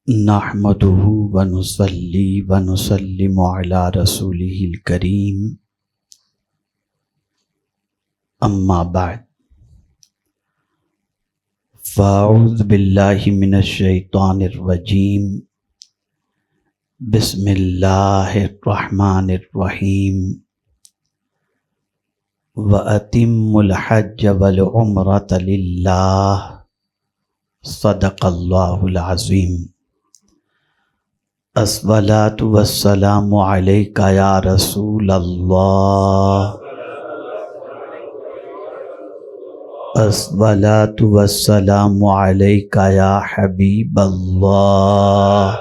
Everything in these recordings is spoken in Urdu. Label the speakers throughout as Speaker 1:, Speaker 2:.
Speaker 1: نحمده ونصلي ونسلم على رسوله الكريم اما بعد فاعوذ باللہ من الشیطان الرجیم بسم اللہ الرحمن الرحیم وَأَتِمُّ الْحَجَّ وَالْعُمْرَةَ لِلَّهِ صدق اللہ العظیم۔ الصلاۃ والسلام علیک یا رسول اللہ، الصلاۃ والسلام علیک یا حبیب اللہ،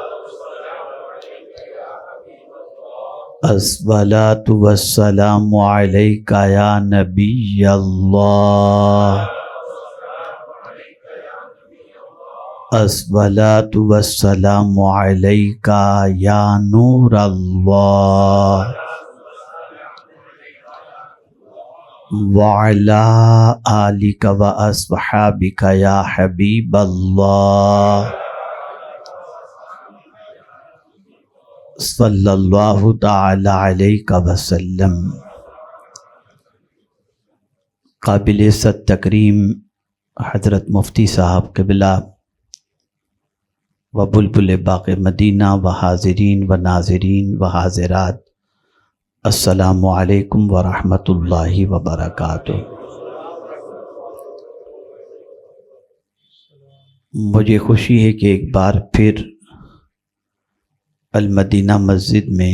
Speaker 1: الصلاۃ والسلام علیک یا نبی اللہ، الصلاۃ والسلام علیک یا نور اللہ، وعلی آلک واصحابک یا حبیب اللہ، صلی اللہ تعالی علیہ وسلم۔ قابل عزت تکریم حضرت مفتی صاحب قبلہ و بلبل باغ مدینہ و حاضرین و ناظرین و حاضرات، السلام علیکم ورحمۃ اللہ وبرکاتہ۔ مجھے خوشی ہے کہ ایک بار پھر المدینہ مسجد میں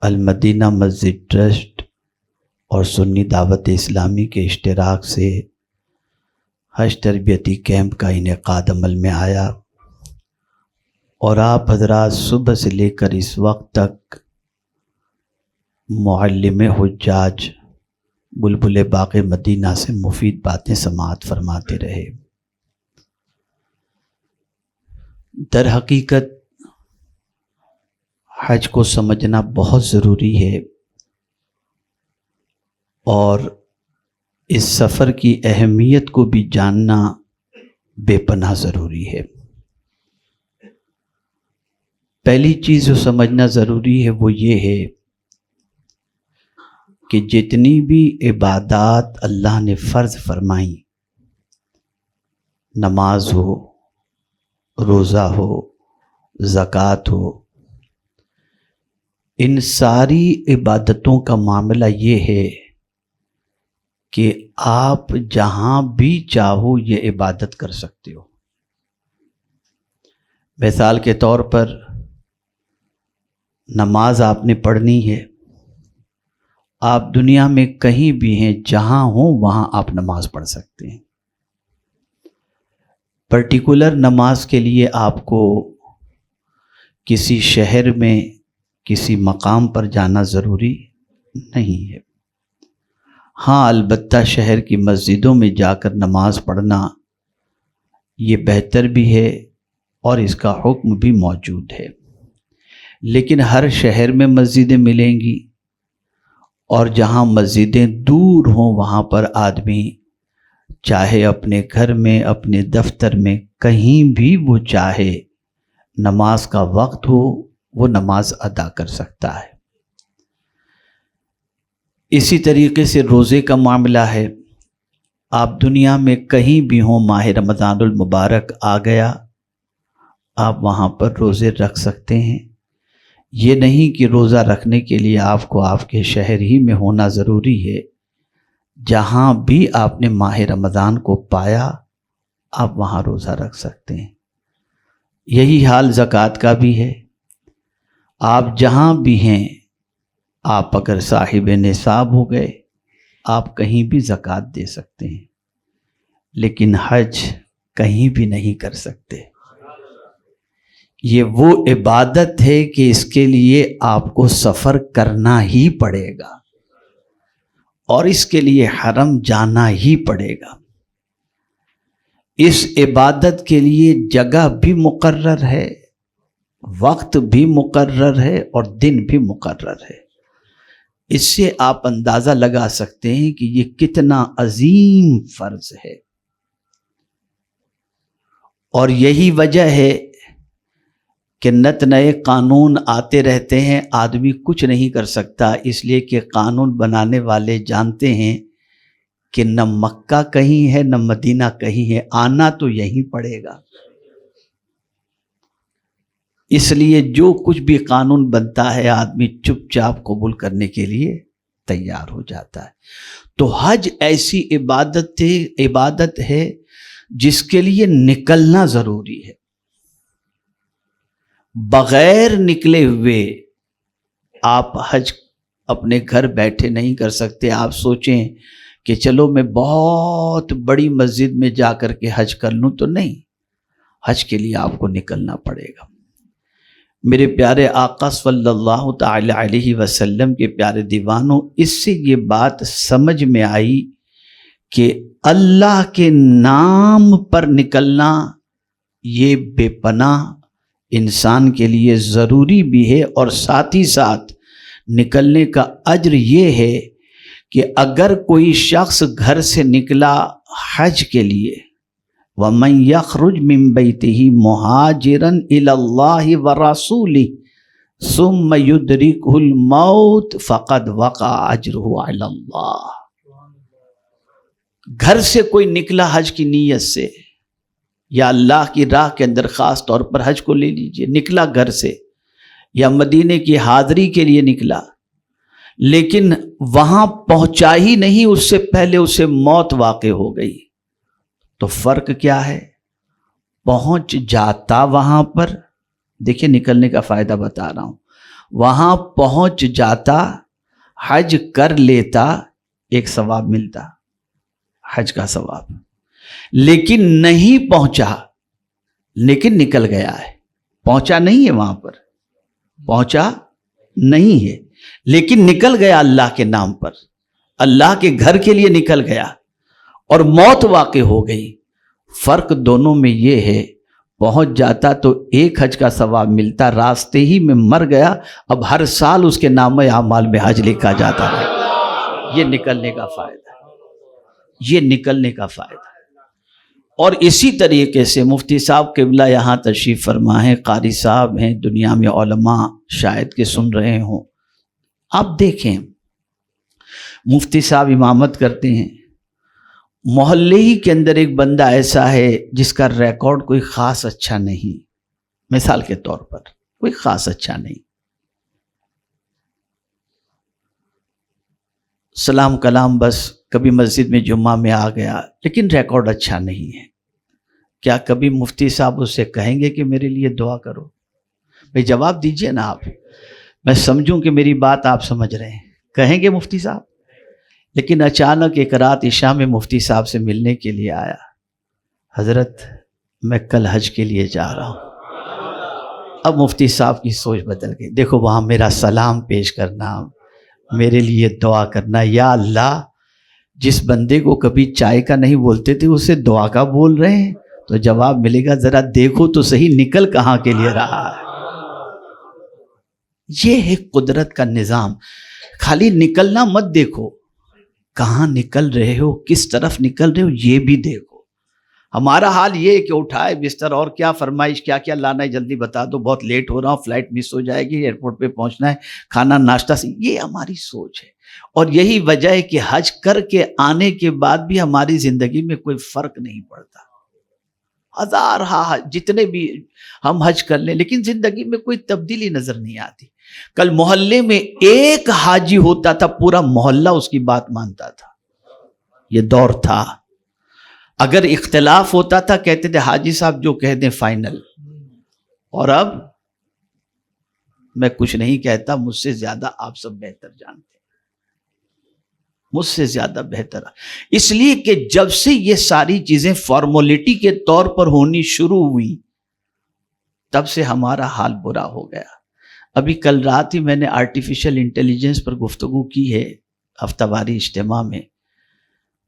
Speaker 1: المدینہ مسجد ٹرسٹ اور سنی دعوت اسلامی کے اشتراک سے حج تربیتی کیمپ کا انعقاد عمل میں آیا، اور آپ حضرات صبح سے لے کر اس وقت تک معلم حجاج بلبل باغ مدینہ سے مفید باتیں سماعت فرماتے رہے۔ در حقیقت حج کو سمجھنا بہت ضروری ہے، اور اس سفر کی اہمیت کو بھی جاننا بے پناہ ضروری ہے۔ پہلی چیز جو سمجھنا ضروری ہے وہ یہ ہے کہ جتنی بھی عبادات اللہ نے فرض فرمائیں، نماز ہو، روزہ ہو، زکوٰۃ ہو، ان ساری عبادتوں کا معاملہ یہ ہے کہ آپ جہاں بھی چاہو یہ عبادت کر سکتے ہو۔ مثال کے طور پر نماز آپ نے پڑھنی ہے، آپ دنیا میں کہیں بھی ہیں، جہاں ہوں وہاں آپ نماز پڑھ سکتے ہیں۔ پرٹیکولر نماز کے لیے آپ کو کسی شہر میں کسی مقام پر جانا ضروری نہیں ہے۔ ہاں، البتہ شہر کی مسجدوں میں جا کر نماز پڑھنا یہ بہتر بھی ہے اور اس کا حکم بھی موجود ہے، لیکن ہر شہر میں مسجدیں ملیں گی، اور جہاں مسجدیں دور ہوں وہاں پر آدمی چاہے اپنے گھر میں، اپنے دفتر میں، کہیں بھی وہ چاہے نماز کا وقت ہو وہ نماز ادا کر سکتا ہے۔ اسی طریقے سے روزے کا معاملہ ہے، آپ دنیا میں کہیں بھی ہوں، ماہ رمضان المبارک آ گیا، آپ وہاں پر روزے رکھ سکتے ہیں۔ یہ نہیں کہ روزہ رکھنے کے لیے آپ کو آپ کے شہر ہی میں ہونا ضروری ہے، جہاں بھی آپ نے ماہ رمضان کو پایا آپ وہاں روزہ رکھ سکتے ہیں۔ یہی حال زکوٰۃ کا بھی ہے، آپ جہاں بھی ہیں، آپ اگر صاحب نصاب ہو گئے آپ کہیں بھی زکوٰۃ دے سکتے ہیں، لیکن حج کہیں بھی نہیں کر سکتے۔ یہ وہ عبادت ہے کہ اس کے لیے آپ کو سفر کرنا ہی پڑے گا، اور اس کے لیے حرم جانا ہی پڑے گا۔ اس عبادت کے لیے جگہ بھی مقرر ہے، وقت بھی مقرر ہے، اور دن بھی مقرر ہے۔ اس سے آپ اندازہ لگا سکتے ہیں کہ یہ کتنا عظیم فرض ہے۔ اور یہی وجہ ہے کہ نت نئے قانون آتے رہتے ہیں، آدمی کچھ نہیں کر سکتا، اس لیے کہ قانون بنانے والے جانتے ہیں کہ نہ مکہ کہیں ہے نہ مدینہ کہیں ہے، آنا تو یہیں پڑے گا۔ اس لیے جو کچھ بھی قانون بنتا ہے آدمی چپ چاپ قبول کرنے کے لیے تیار ہو جاتا ہے۔ تو حج ایسی عبادت ہے جس کے لیے نکلنا ضروری ہے۔ بغیر نکلے ہوئے آپ حج اپنے گھر بیٹھے نہیں کر سکتے۔ آپ سوچیں کہ چلو میں بہت بڑی مسجد میں جا کر کے حج کر لوں، تو نہیں، حج کے لیے آپ کو نکلنا پڑے گا۔ میرے پیارے آقا صلی اللہ تعالی علیہ وسلم کے پیارے دیوانوں، اس سے یہ بات سمجھ میں آئی کہ اللہ کے نام پر نکلنا یہ بے پناہ انسان کے لیے ضروری بھی ہے، اور ساتھ ہی ساتھ نکلنے کا اجر یہ ہے کہ اگر کوئی شخص گھر سے نکلا حج کے لیے، وَمَن يَخْرُجْ مِن بَيْتِهِ مُهَاجِرًا إِلَى اللَّهِ وَرَسُولِهِ ثُمَّ يُدْرِكُهُ الْمَوْتُ فَقَدْ وَقَعَ أَجْرُهُ عَلَى اللَّهِ۔ گھر سے کوئی نکلا حج کی نیت سے، یا اللہ کی راہ کے اندر، خاص طور پر حج کو لے لیجئے، نکلا گھر سے یا مدینے کی حاضری کے لیے نکلا، لیکن وہاں پہنچا ہی نہیں، اس سے پہلے اسے موت واقع ہو گئی، تو فرق کیا ہے؟ پہنچ جاتا وہاں پر، دیکھیں نکلنے کا فائدہ بتا رہا ہوں، وہاں پہنچ جاتا، حج کر لیتا، ایک ثواب ملتا، حج کا ثواب، لیکن نہیں پہنچا، لیکن نکل گیا ہے، پہنچا نہیں ہے، وہاں پر پہنچا نہیں ہے، لیکن نکل گیا اللہ کے نام پر، اللہ کے گھر کے لیے نکل گیا اور موت واقع ہو گئی۔ فرق دونوں میں یہ ہے، پہنچ جاتا تو ایک حج کا ثواب ملتا، راستے ہی میں مر گیا، اب ہر سال اس کے نام اعمال میں حج لکھا جاتا ہے۔ یہ نکلنے کا فائدہ، یہ نکلنے کا فائدہ۔ اور اسی طریقے سے مفتی صاحب قبلہ یہاں تشریف فرما ہیں، قاری صاحب ہیں، دنیا میں علماء شاید کہ سن رہے ہوں، آپ دیکھیں مفتی صاحب امامت کرتے ہیں، محلے ہی کے اندر ایک بندہ ایسا ہے جس کا ریکارڈ کوئی خاص اچھا نہیں، مثال کے طور پر کوئی خاص اچھا نہیں، سلام کلام بس کبھی مسجد میں جمعہ میں آ گیا، لیکن ریکارڈ اچھا نہیں ہے، کیا کبھی مفتی صاحب اس سے کہیں گے کہ میرے لیے دعا کرو؟ بھئی جواب دیجئے نا آپ، میں سمجھوں کہ میری بات آپ سمجھ رہے ہیں، کہیں گے مفتی صاحب؟ لیکن اچانک ایک رات عشاء میں مفتی صاحب سے ملنے کے لیے آیا، حضرت میں کل حج کے لیے جا رہا ہوں۔ اب مفتی صاحب کی سوچ بدل گئی، دیکھو وہاں میرا سلام پیش کرنا، میرے لیے دعا کرنا، یا اللہ جس بندے کو کبھی چائے کا نہیں بولتے تھے اسے دعا کا بول رہے ہیں، تو جواب ملے گا ذرا دیکھو تو صحیح نکل کہاں کے لیے رہا ہے۔ یہ ہے قدرت کا نظام، خالی نکلنا مت دیکھو، کہاں نکل رہے ہو، کس طرف نکل رہے ہو، یہ بھی دیکھو۔ ہمارا حال یہ ہے کہ اٹھائے بستر، اور کیا فرمائش، کیا کیا لانا ہے جلدی بتا دو، بہت لیٹ ہو رہا ہوں، فلائٹ مس ہو جائے گی، ایئرپورٹ پہ پہنچنا ہے، کھانا ناشتہ سے، یہ ہماری سوچ ہے۔ اور یہی وجہ ہے کہ حج کر کے آنے کے بعد بھی ہماری زندگی میں کوئی فرق نہیں پڑتا، ہزار جتنے بھی ہم حج کر لیں، لیکن زندگی میں کوئی تبدیلی نظر نہیں آتی۔ کل محلے میں ایک حاجی ہوتا تھا، پورا محلہ اس کی بات مانتا تھا، یہ دور تھا۔ اگر اختلاف ہوتا تھا کہتے تھے حاجی صاحب جو کہہ دیں فائنل، اور اب میں کچھ نہیں کہتا، مجھ سے زیادہ آپ سب بہتر جانتے ہیں، مجھ سے زیادہ بہتر، اس لیے کہ جب سے یہ ساری چیزیں فارمولیٹی کے طور پر ہونی شروع ہوئی، تب سے ہمارا حال برا ہو گیا۔ ابھی کل رات ہی میں نے آرٹیفیشل انٹیلیجنس پر گفتگو کی ہے ہفتہ واری اجتماع میں،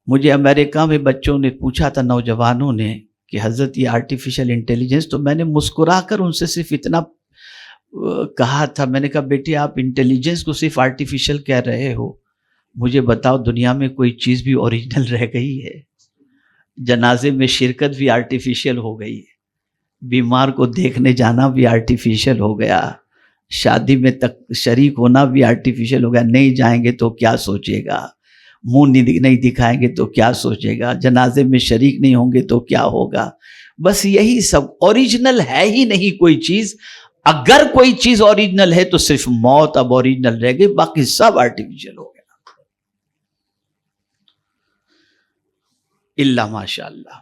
Speaker 1: مجھے امریکہ میں بچوں نے پوچھا تھا، نوجوانوں نے، کہ حضرت یہ آرٹیفیشل انٹیلیجنس، تو میں نے مسکرا کر ان سے صرف اتنا کہا تھا، میں نے کہا بیٹی آپ انٹیلیجنس کو صرف آرٹیفیشل کہہ رہے ہو، مجھے بتاؤ دنیا میں کوئی چیز بھی اوریجنل رہ گئی ہے؟ جنازے میں شرکت بھی آرٹیفیشل ہو گئی ہے، بیمار کو دیکھنے جانا بھی آرٹیفیشل ہو گیا، شادی میں تک شریک ہونا بھی آرٹیفیشل ہو گیا، نہیں جائیں گے تو کیا سوچے گا، منہ نہیں دکھائیں گے تو کیا سوچے گا، جنازے میں شریک نہیں ہوں گے تو کیا ہوگا. بس یہی سب، اوریجنل ہے ہی نہیں کوئی چیز. اگر کوئی چیز اوریجنل ہے تو صرف موت اب اوریجنل رہ گئی، باقی سب آرٹیفیشل ہو گیا. اللہ ماشاء اللہ.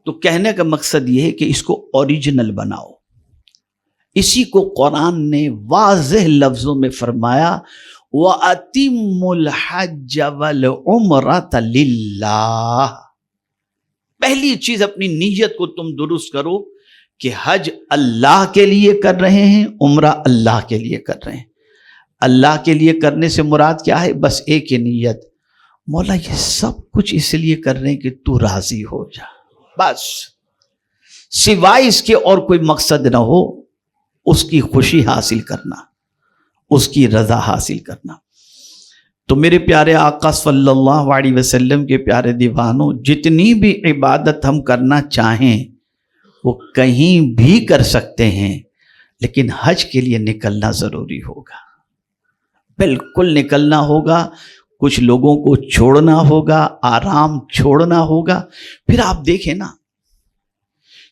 Speaker 1: تو کہنے کا مقصد یہ ہے کہ اس کو اوریجنل بناؤ. اسی کو قرآن نے واضح لفظوں میں فرمایا وَأَتِمُّ الْحَجَّ وَالْعُمْرَةَ لِلَّهِ. پہلی چیز اپنی نیت کو تم درست کرو کہ حج اللہ کے لیے کر رہے ہیں، عمرہ اللہ کے لیے کر رہے ہیں. اللہ کے لیے کرنے سے مراد کیا ہے؟ بس ایک ہی نیت، مولا یہ سب کچھ اس لیے کر رہے ہیں کہ تو راضی ہو جا، بس سوائے اس کے اور کوئی مقصد نہ ہو. اس کی خوشی حاصل کرنا، اس کی رضا حاصل کرنا. تو میرے پیارے آقا صلی اللہ علیہ وسلم کے پیارے دیوانوں، جتنی بھی عبادت ہم کرنا چاہیں وہ کہیں بھی کر سکتے ہیں، لیکن حج کے لیے نکلنا ضروری ہوگا، بالکل نکلنا ہوگا. کچھ لوگوں کو چھوڑنا ہوگا، آرام چھوڑنا ہوگا. پھر آپ دیکھیں نا،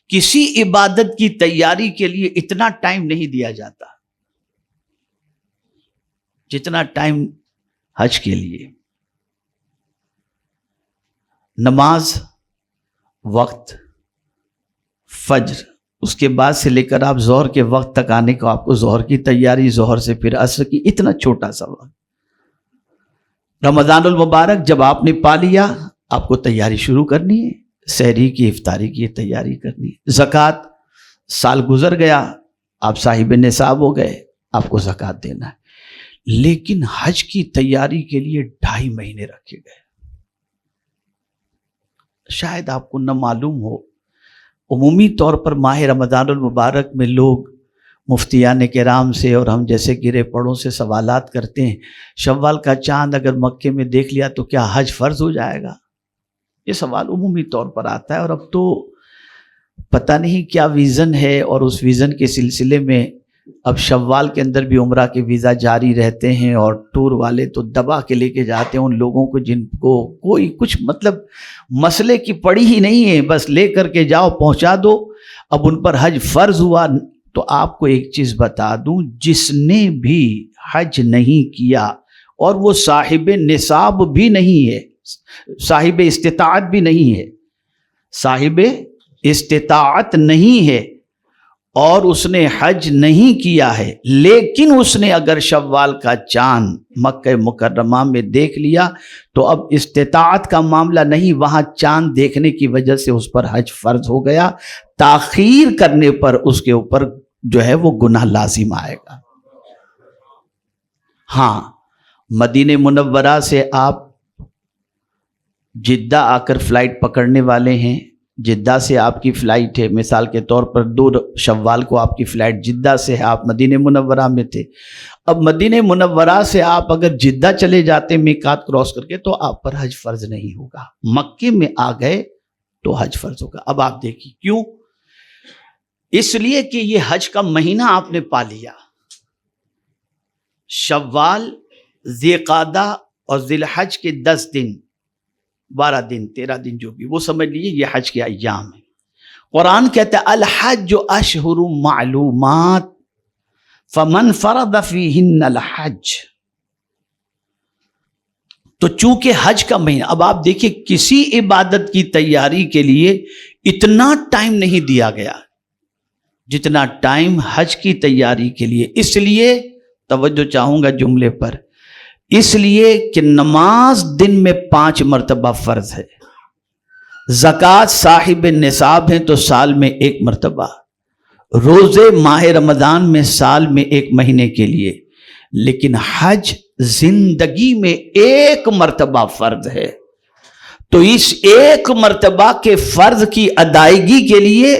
Speaker 1: کسی عبادت کی تیاری کے لیے اتنا ٹائم نہیں دیا جاتا جتنا ٹائم حج کے لیے. نماز وقت فجر، اس کے بعد سے لے کر آپ ظہر کے وقت تک آنے کو آپ کو ظہر کی تیاری، ظہر سے پھر عصر کی، اتنا چھوٹا سا وقت. رمضان المبارک جب آپ نے پا لیا، آپ کو تیاری شروع کرنی ہے، سحری کی افطاری کی تیاری کرنی ہے. زکوٰۃ، سال گزر گیا، آپ صاحب نصاب ہو گئے، آپ کو زکوٰۃ دینا ہے. لیکن حج کی تیاری کے لیے 2.5 مہینے رکھے گئے. شاید آپ کو نہ معلوم ہو، عمومی طور پر ماہ رمضان المبارک میں لوگ مفتیان کرام سے اور ہم جیسے گرے پڑوں سے سوالات کرتے ہیں، شوال کا چاند اگر مکے میں دیکھ لیا تو کیا حج فرض ہو جائے گا؟ یہ سوال عمومی طور پر آتا ہے. اور اب تو پتہ نہیں کیا ویژن ہے، اور اس ویژن کے سلسلے میں اب شوال کے اندر بھی عمرہ کے ویزا جاری رہتے ہیں، اور ٹور والے تو دبا کے لے کے جاتے ہیں ان لوگوں کو جن کو کوئی کچھ مطلب مسئلے کی پڑی ہی نہیں ہے، بس لے کر کے جاؤ، پہنچا دو. اب ان پر حج فرض ہوا. تو آپ کو ایک چیز بتا دوں، جس نے بھی حج نہیں کیا اور وہ صاحب نصاب بھی نہیں ہے، صاحب استطاعت بھی نہیں ہے، صاحب استطاعت نہیں ہے، اور اس نے حج نہیں کیا ہے، لیکن اس نے اگر شوال کا چاند مکہ مکرمہ میں دیکھ لیا تو اب استطاعت کا معاملہ نہیں، وہاں چاند دیکھنے کی وجہ سے اس پر حج فرض ہو گیا. تاخیر کرنے پر اس کے اوپر جو ہے وہ گناہ لازم آئے گا. ہاں، مدینہ منورہ سے آپ جدہ آ کر فلائٹ پکڑنے والے ہیں، جدہ سے آپ کی فلائٹ ہے، مثال کے طور پر 2 شوال کو آپ کی فلائٹ جدہ سے ہے، آپ مدینہ منورہ میں تھے. اب مدینہ منورہ سے آپ اگر جدہ چلے جاتے میقات کراس کر کے تو آپ پر حج فرض نہیں ہوگا. مکے میں آ گئے تو حج فرض ہوگا. اب آپ دیکھیے کیوں؟ اس لیے کہ یہ حج کا مہینہ آپ نے پا لیا. شوال، ذی قعدہ اور ذی الحج کے 10 دن، 12 دن، 13 دن جو بھی، وہ سمجھ لیجیے یہ حج کے ایام ہیں. قرآن کہتا ہے الحج اشہر معلومات فمن فرض فیہن الحج. تو چونکہ حج کا مہینہ، اب آپ دیکھیں کسی عبادت کی تیاری کے لیے اتنا ٹائم نہیں دیا گیا جتنا ٹائم حج کی تیاری کے لیے. اس لیے توجہ چاہوں گا جملے پر، اس لیے کہ نماز دن میں 5 مرتبہ فرض ہے، زکوٰۃ صاحب نصاب ہیں تو سال میں 1 مرتبہ، روزے ماہ رمضان میں سال میں 1 مہینے کے لیے، لیکن حج زندگی میں 1 مرتبہ فرض ہے. تو اس 1 مرتبہ کے فرض کی ادائیگی کے لیے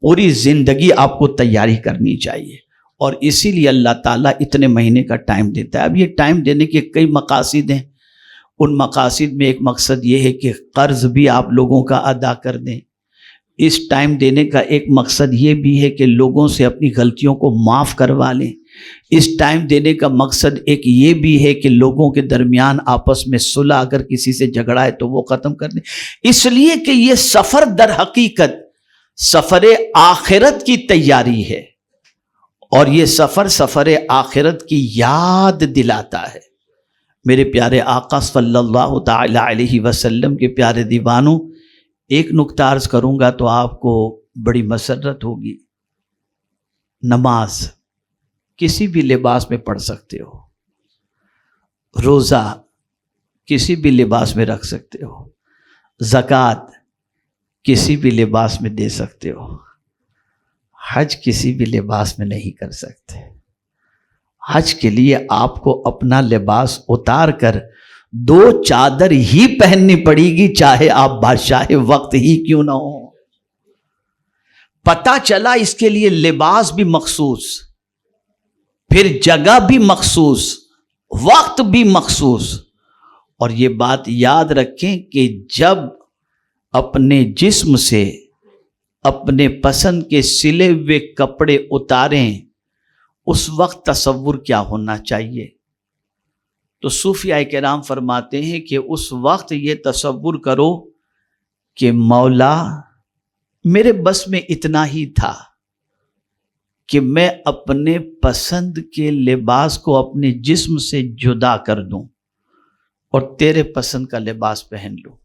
Speaker 1: پوری زندگی آپ کو تیاری کرنی چاہیے، اور اسی لیے اللہ تعالیٰ اتنے مہینے کا ٹائم دیتا ہے. اب یہ ٹائم دینے کے کئی مقاصد ہیں. ان مقاصد میں ایک مقصد یہ ہے کہ قرض بھی آپ لوگوں کا ادا کر دیں، اس ٹائم دینے کا ایک مقصد یہ بھی ہے کہ لوگوں سے اپنی غلطیوں کو معاف کروا لیں۔ اس ٹائم دینے کا مقصد ایک یہ بھی ہے کہ لوگوں کے درمیان آپس میں صلح، اگر کسی سے جھگڑا ہے تو وہ ختم کر دیں، اس لیے کہ یہ سفر در حقیقت سفر آخرت کی تیاری ہے، اور یہ سفر آخرت کی یاد دلاتا ہے۔ میرے پیارے آقا صلی اللہ تعالی علیہ وسلم کے پیارے دیوانوں، ایک نکتہ عرض کروں گا تو آپ کو بڑی مسرت ہوگی۔ نماز کسی بھی لباس میں پڑھ سکتے ہو، روزہ کسی بھی لباس میں رکھ سکتے ہو، زکوٰۃ کسی بھی لباس میں دے سکتے ہو، حج کسی بھی لباس میں نہیں کر سکتے۔ حج کے لیے آپ کو اپنا لباس اتار کر 2 چادر ہی پہننی پڑے گی، چاہے آپ بادشاہ وقت ہی کیوں نہ ہو۔ پتہ چلا اس کے لیے لباس بھی مخصوص، پھر جگہ بھی مخصوص، وقت بھی مخصوص۔ اور یہ بات یاد رکھیں کہ جب اپنے جسم سے اپنے پسند کے سلے ہوئے کپڑے اتاریں، اس وقت تصور کیا ہونا چاہیے؟ تو صوفیاء کرام فرماتے ہیں کہ اس وقت یہ تصور کرو کہ مولا میرے بس میں اتنا ہی تھا کہ میں اپنے پسند کے لباس کو اپنے جسم سے جدا کر دوں اور تیرے پسند کا لباس پہن لوں۔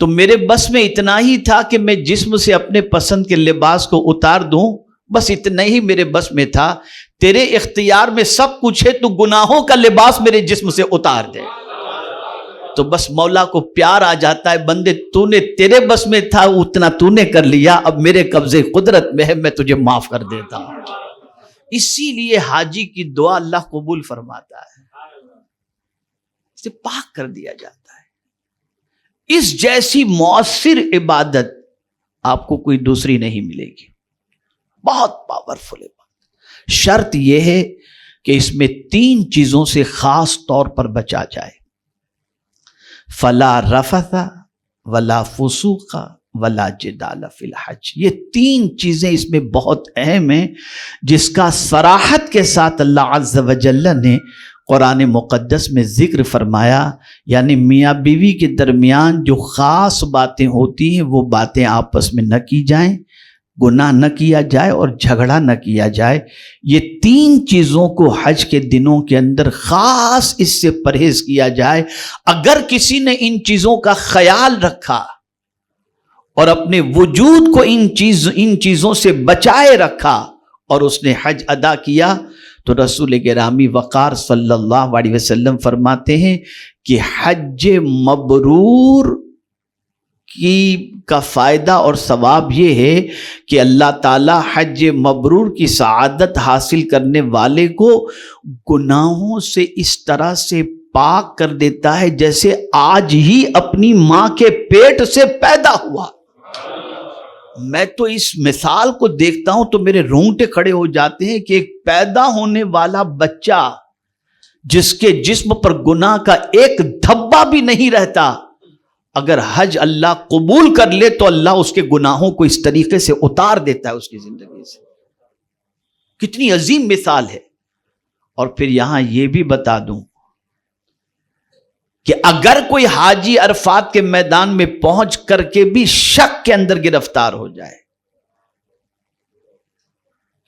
Speaker 1: تو میرے بس میں اتنا ہی تھا کہ میں جسم سے اپنے پسند کے لباس کو اتار دوں، بس اتنا ہی میرے بس میں تھا۔ تیرے اختیار میں سب کچھ ہے، تو گناہوں کا لباس میرے جسم سے اتار دے۔ تو بس مولا کو پیار آ جاتا ہے، بندے تو نے تیرے بس میں تھا اتنا تو نے کر لیا، اب میرے قبضے قدرت میں ہے، میں تجھے معاف کر دیتا ہوں۔ اسی لیے حاجی کی دعا اللہ قبول فرماتا ہے، اسے پاک کر دیا جاتا ہے۔ اس جیسی مؤثر عبادت آپ کو کوئی دوسری نہیں ملے گی، بہت پاورفل عبادت۔ شرط یہ ہے کہ اس میں 3 چیزوں سے خاص طور پر بچا جائے، فلا رفث ولا فسوق ولا جدال فی الحج۔ یہ 3 چیزیں اس میں بہت اہم ہیں، جس کا صراحت کے ساتھ اللہ عز و جل نے قرآن مقدس میں ذکر فرمایا۔ یعنی میاں بیوی کے درمیان جو خاص باتیں ہوتی ہیں وہ باتیں آپس میں نہ کی جائیں، گناہ نہ کیا جائے اور جھگڑا نہ کیا جائے۔ یہ 3 چیزوں کو حج کے دنوں کے اندر خاص اس سے پرہیز کیا جائے۔ اگر کسی نے ان چیزوں کا خیال رکھا اور اپنے وجود کو ان چیزوں سے بچائے رکھا اور اس نے حج ادا کیا، تو رسول گرامی وقار صلی اللہ علیہ وسلم فرماتے ہیں کہ حج مبرور کا فائدہ اور ثواب یہ ہے کہ اللہ تعالی حج مبرور کی سعادت حاصل کرنے والے کو گناہوں سے اس طرح سے پاک کر دیتا ہے جیسے آج ہی اپنی ماں کے پیٹ سے پیدا ہوا۔ میں تو اس مثال کو دیکھتا ہوں تو میرے رونگٹے کھڑے ہو جاتے ہیں کہ ایک پیدا ہونے والا بچہ جس کے جسم پر گناہ کا ایک دھبا بھی نہیں رہتا، اگر حج اللہ قبول کر لے تو اللہ اس کے گناہوں کو اس طریقے سے اتار دیتا ہے اس کی زندگی سے۔ کتنی عظیم مثال ہے۔ اور پھر یہاں یہ بھی بتا دوں کہ اگر کوئی حاجی عرفات کے میدان میں پہنچ کر کے بھی شک کے اندر گرفتار ہو جائے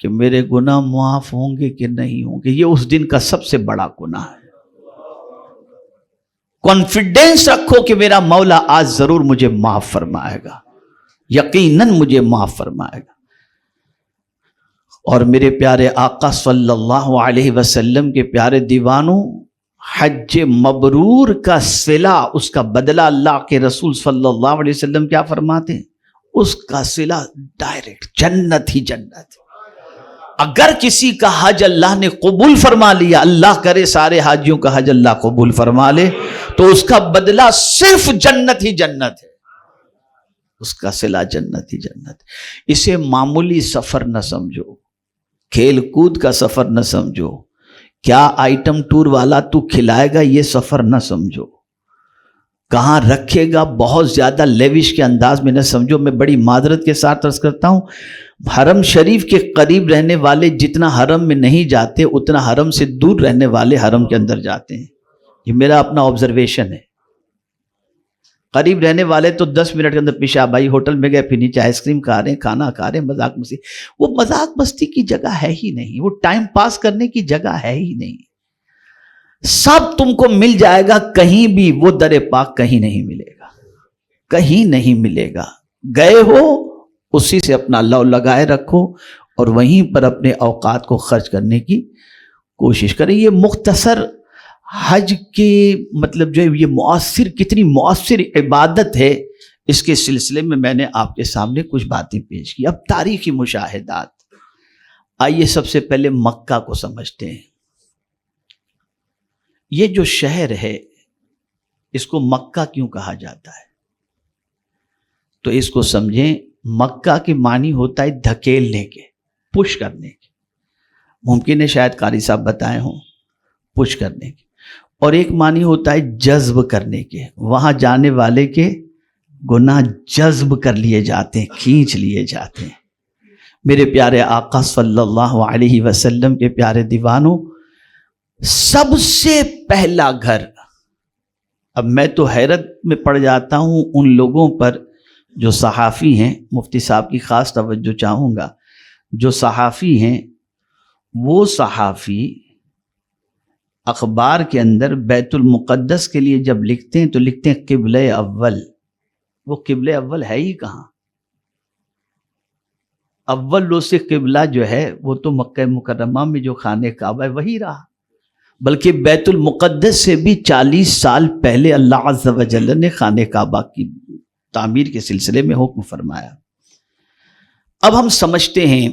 Speaker 1: کہ میرے گناہ معاف ہوں گے کہ نہیں ہوں گے، یہ اس دن کا سب سے بڑا گناہ ہے۔ کانفیڈنس رکھو کہ میرا مولا آج ضرور مجھے معاف فرمائے گا، یقیناً مجھے معاف فرمائے گا۔ اور میرے پیارے آقا صلی اللہ علیہ وسلم کے پیارے دیوانوں، حج مبرور کا صلہ، اس کا بدلہ اللہ کے رسول صلی اللہ علیہ وسلم کیا فرماتے ہیں؟ اس کا صلہ ڈائریکٹ جنت ہی جنت۔ اگر کسی کا حج اللہ نے قبول فرما لیا، اللہ کرے سارے حاجیوں کا حج اللہ قبول فرما لے، تو اس کا بدلہ صرف جنت ہی جنت ہے، اس کا صلہ جنت ہی جنت۔ اسے معمولی سفر نہ سمجھو، کھیل کود کا سفر نہ سمجھو، کیا آئٹم ٹور والا تو کھلائے گا یہ سفر نہ سمجھو۔ کہاں رکھے گا، بہت زیادہ لیوش کے انداز میں نہ سمجھو، میں بڑی معذرت کے ساتھ عرض کرتا ہوں، حرم شریف کے قریب رہنے والے جتنا حرم میں نہیں جاتے اتنا حرم سے دور رہنے والے حرم کے اندر جاتے ہیں. یہ میرا اپنا آبزرویشن ہے. قریب رہنے والے تو 10 منٹ کے اندر پیشاب بھائی ہوٹل میں گئے، پھر نیچے آئس کریم کھا رہے ہیں، کھانا کھا رہے ہیں، مذاق مستی. وہ مذاق مستی کی جگہ ہے ہی نہیں، وہ ٹائم پاس کرنے کی جگہ ہے ہی نہیں. سب تم کو مل جائے گا کہیں بھی، وہ در پاک کہیں نہیں ملے گا، کہیں نہیں ملے گا. گئے ہو اسی سے اپنا اللہ لگائے رکھو اور وہیں پر اپنے اوقات کو خرچ کرنے کی کوشش کریں. یہ مختصر حج کے مطلب جو ہے یہ مؤثر، کتنی مؤثر عبادت ہے، اس کے سلسلے میں میں نے آپ کے سامنے کچھ باتیں پیش کی. اب تاریخی مشاہدات. آئیے سب سے پہلے مکہ کو سمجھتے ہیں. یہ جو شہر ہے اس کو مکہ کیوں کہا جاتا ہے؟ تو اس کو سمجھیں، مکہ کے معنی ہوتا ہے دھکیلنے کے، پش کرنے کے. ممکن ہے شاید قاری صاحب بتائے ہوں، پش کرنے کے. اور ایک معنی ہوتا ہے جذب کرنے کے، وہاں جانے والے کے گناہ جذب کر لیے جاتے ہیں، کھینچ لیے جاتے ہیں. میرے پیارے آقا صلی اللہ علیہ وسلم کے پیارے دیوانوں، سب سے پہلا گھر، اب میں تو حیرت میں پڑ جاتا ہوں ان لوگوں پر جو صحافی ہیں. مفتی صاحب کی خاص توجہ چاہوں گا. جو صحافی ہیں وہ صحافی اخبار کے اندر بیت المقدس کے لیے جب لکھتے ہیں تو لکھتے ہیں قبلہ اول. وہ قبلہ اول ہے ہی کہاں؟ اول رو سے قبلہ جو ہے وہ تو مکہ مکرمہ میں جو خانہ کعبہ ہے وہی رہا، بلکہ بیت المقدس سے بھی 40 سال پہلے اللہ عز و جل نے خانہ کعبہ کی تعمیر کے سلسلے میں حکم فرمایا. اب ہم سمجھتے ہیں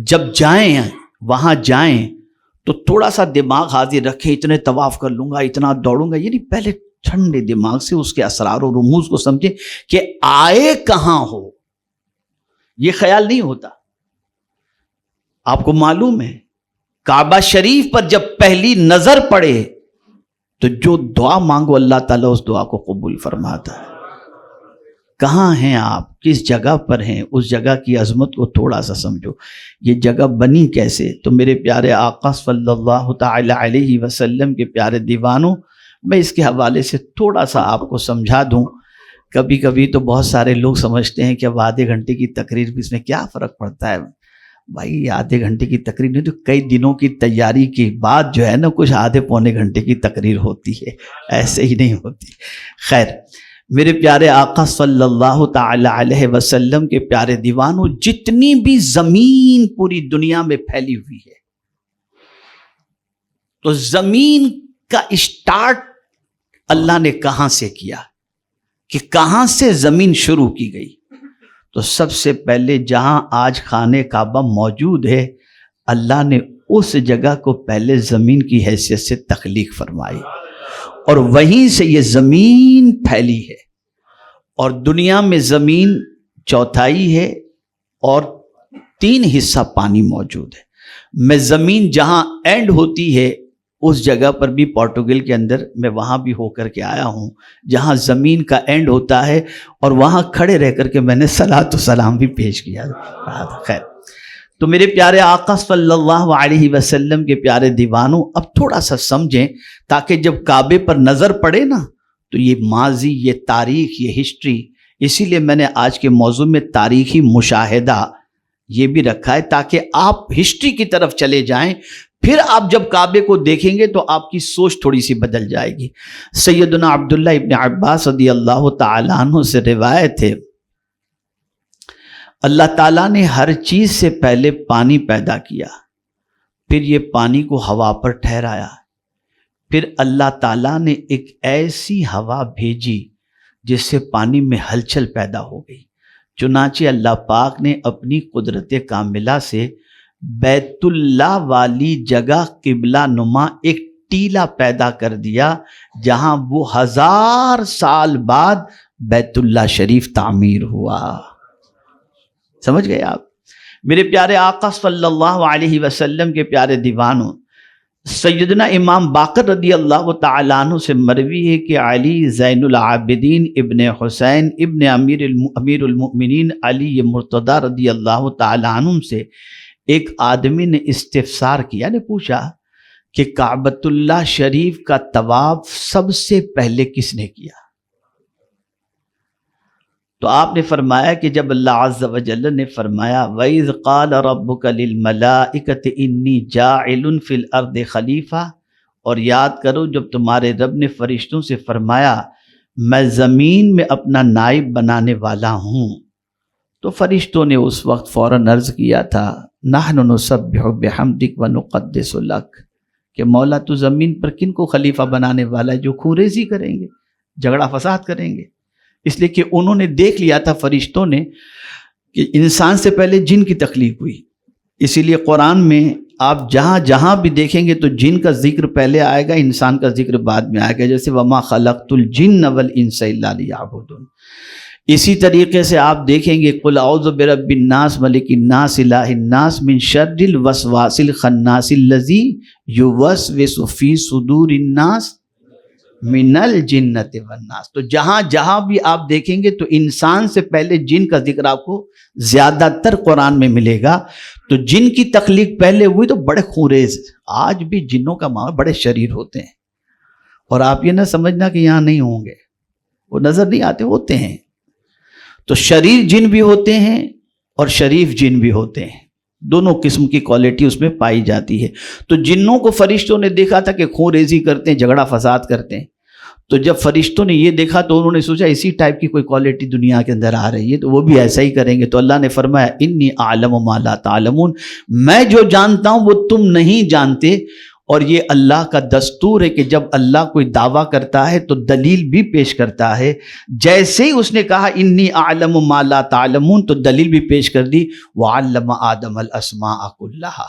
Speaker 1: جب جائیں وہاں جائیں تو تھوڑا سا دماغ حاضر رکھیں، اتنے طواف کر لوں گا، اتنا دوڑوں گا، یعنی پہلے ٹھنڈے دماغ سے اس کے اسرار و رموز کو سمجھیں کہ آئے کہاں ہو. یہ خیال نہیں ہوتا. آپ کو معلوم ہے کعبہ شریف پر جب پہلی نظر پڑے تو جو دعا مانگو اللہ تعالیٰ اس دعا کو قبول فرماتا ہے. کہاں ہیں آپ؟ کس جگہ پر ہیں؟ اس جگہ کی عظمت کو تھوڑا سا سمجھو. یہ جگہ بنی کیسے؟ تو میرے پیارے آقا صلی اللہ تعالی علیہ وسلم کے پیارے دیوانوں، میں اس کے حوالے سے تھوڑا سا آپ کو سمجھا دوں. کبھی کبھی تو بہت سارے لوگ سمجھتے ہیں کہ اب آدھے گھنٹے کی تقریر اس میں کیا فرق پڑتا ہے. بھائی آدھے گھنٹے کی تقریر نہیں تو کئی دنوں کی تیاری کے بعد جو ہے نا کچھ آدھے پونے گھنٹے کی تقریر ہوتی ہے، ایسے ہی نہیں ہوتی. خیر، میرے پیارے آقا صلی اللہ تعالی علیہ وسلم کے پیارے دیوانوں، جتنی بھی زمین پوری دنیا میں پھیلی ہوئی ہے، تو زمین کا اسٹارٹ اللہ نے کہاں سے کیا، کہ کہاں سے زمین شروع کی گئی؟ تو سب سے پہلے جہاں آج خانہ کعبہ موجود ہے، اللہ نے اس جگہ کو پہلے زمین کی حیثیت سے تخلیق فرمائی، اور وہیں سے یہ زمین پھیلی ہے. اور دنیا میں زمین چوتھائی ہے اور 3 حصہ پانی موجود ہے. میں زمین جہاں اینڈ ہوتی ہے اس جگہ پر بھی پورٹوگل کے اندر میں وہاں بھی ہو کر کے آیا ہوں جہاں زمین کا اینڈ ہوتا ہے، اور وہاں کھڑے رہ کر کے میں نے صلاۃ و سلام بھی پیش کیا. خیر، تو میرے پیارے آقا صلی اللہ علیہ وسلم کے پیارے دیوانوں، اب تھوڑا سا سمجھیں تاکہ جب کعبے پر نظر پڑے نا تو یہ ماضی، یہ تاریخ، یہ ہسٹری، اسی لیے میں نے آج کے موضوع میں تاریخی مشاہدہ یہ بھی رکھا ہے تاکہ آپ ہسٹری کی طرف چلے جائیں. پھر آپ جب کعبے کو دیکھیں گے تو آپ کی سوچ تھوڑی سی بدل جائے گی. سیدنا عبداللہ ابن عباس رضی اللہ تعالیٰ عنہ سے روایت ہے، اللہ تعالیٰ نے ہر چیز سے پہلے پانی پیدا کیا، پھر یہ پانی کو ہوا پر ٹھہرایا، پھر اللہ تعالیٰ نے ایک ایسی ہوا بھیجی جس سے پانی میں ہلچل پیدا ہو گئی. چنانچہ اللہ پاک نے اپنی قدرت کاملہ سے بیت اللہ والی جگہ قبلہ نما ایک ٹیلا پیدا کر دیا جہاں وہ 1000 سال بعد بیت اللہ شریف تعمیر ہوا. سمجھ گئے آپ؟ میرے پیارے آقا صلی اللہ علیہ وسلم کے پیارے دیوانوں، سیدنا امام باقر رضی اللہ تعالیٰ عنہ سے مروی ہے کہ علی زین العابدین ابن حسین ابن امیر المؤمنین علی مرتضی رضی اللہ تعالیٰ عنہ سے ایک آدمی نے استفسار کیا، نے پوچھا کہ کعبۃ اللہ شریف کا طواف سب سے پہلے کس نے کیا؟ تو آپ نے فرمایا کہ جب اللہ عز و جل نے فرمایا وَإِذْ قَالَ رَبُّكَ لِلْمَلَائِكَةِ إِنِّي جَاعِلٌ فِي الْأَرْضِ خلیفہ، اور یاد کرو جب تمہارے رب نے فرشتوں سے فرمایا میں زمین میں اپنا نائب بنانے والا ہوں، تو فرشتوں نے اس وقت فوراً عرض کیا تھا نَحْنُ نُسَبِّحُ بِحَمْدِكَ وَنُقَدِّسُ لَكَ، کہ مولا تو زمین پر کن کو خلیفہ بنانے والا ہے؟ جو خوریزی کریں گے، جھگڑا فساد کریں گے۔ اس لیے کہ انہوں نے دیکھ لیا تھا فرشتوں نے کہ انسان سے پہلے جن کی تخلیق ہوئی، اسی لیے قرآن میں آپ جہاں جہاں بھی دیکھیں گے تو جن کا ذکر پہلے آئے گا، انسان کا ذکر بعد میں آئے گا، جیسے وَمَا خَلَقْتُ الْجِنَّ وَالْإِنسَ إِلَّا لِيَعْبُدُونِ۔ اسی طریقے سے آپ دیکھیں گے قُلْ أَعُوذُ بِرَبِّ النَّاسِ مَلِكِ النَّاسِ إِلَٰهِ النَّاسِ مِن شَرِّ الْوَسْوَاسِ الْخَنَّاسِ الَّذِي يُوَسْوِسُ فِي صُدُورِ النَّاسِ من الجنت والناس۔ تو جہاں جہاں بھی آپ دیکھیں گے تو انسان سے پہلے جن کا ذکر آپ کو زیادہ تر قرآن میں ملے گا۔ تو جن کی تخلیق پہلے ہوئی تو بڑے خوریز، آج بھی جنوں کا معاملہ بڑے شریر ہوتے ہیں، اور آپ یہ نہ سمجھنا کہ یہاں نہیں ہوں گے، وہ نظر نہیں آتے، ہوتے ہیں۔ تو شریر جن بھی ہوتے ہیں اور شریف جن بھی ہوتے ہیں، دونوں قسم کی کوالٹی اس میں پائی جاتی ہے۔ تو جنوں کو فرشتوں نے دیکھا تھا کہ خون ریزی کرتے ہیں، جھگڑا فساد کرتے ہیں، تو جب فرشتوں نے یہ دیکھا تو انہوں نے سوچا اسی ٹائپ کی کوئی کوالٹی دنیا کے اندر آ رہی ہے تو وہ بھی ایسا ہی کریں گے۔ تو اللہ نے فرمایا انی اعلم ما لا تعلمون، میں جو جانتا ہوں وہ تم نہیں جانتے۔ اور یہ اللہ کا دستور ہے کہ جب اللہ کوئی دعویٰ کرتا ہے تو دلیل بھی پیش کرتا ہے۔ جیسے ہی اس نے کہا انی اعلم ما لا تعلمون تو دلیل بھی پیش کر دی، وعلم آدم الاسماء کلھا،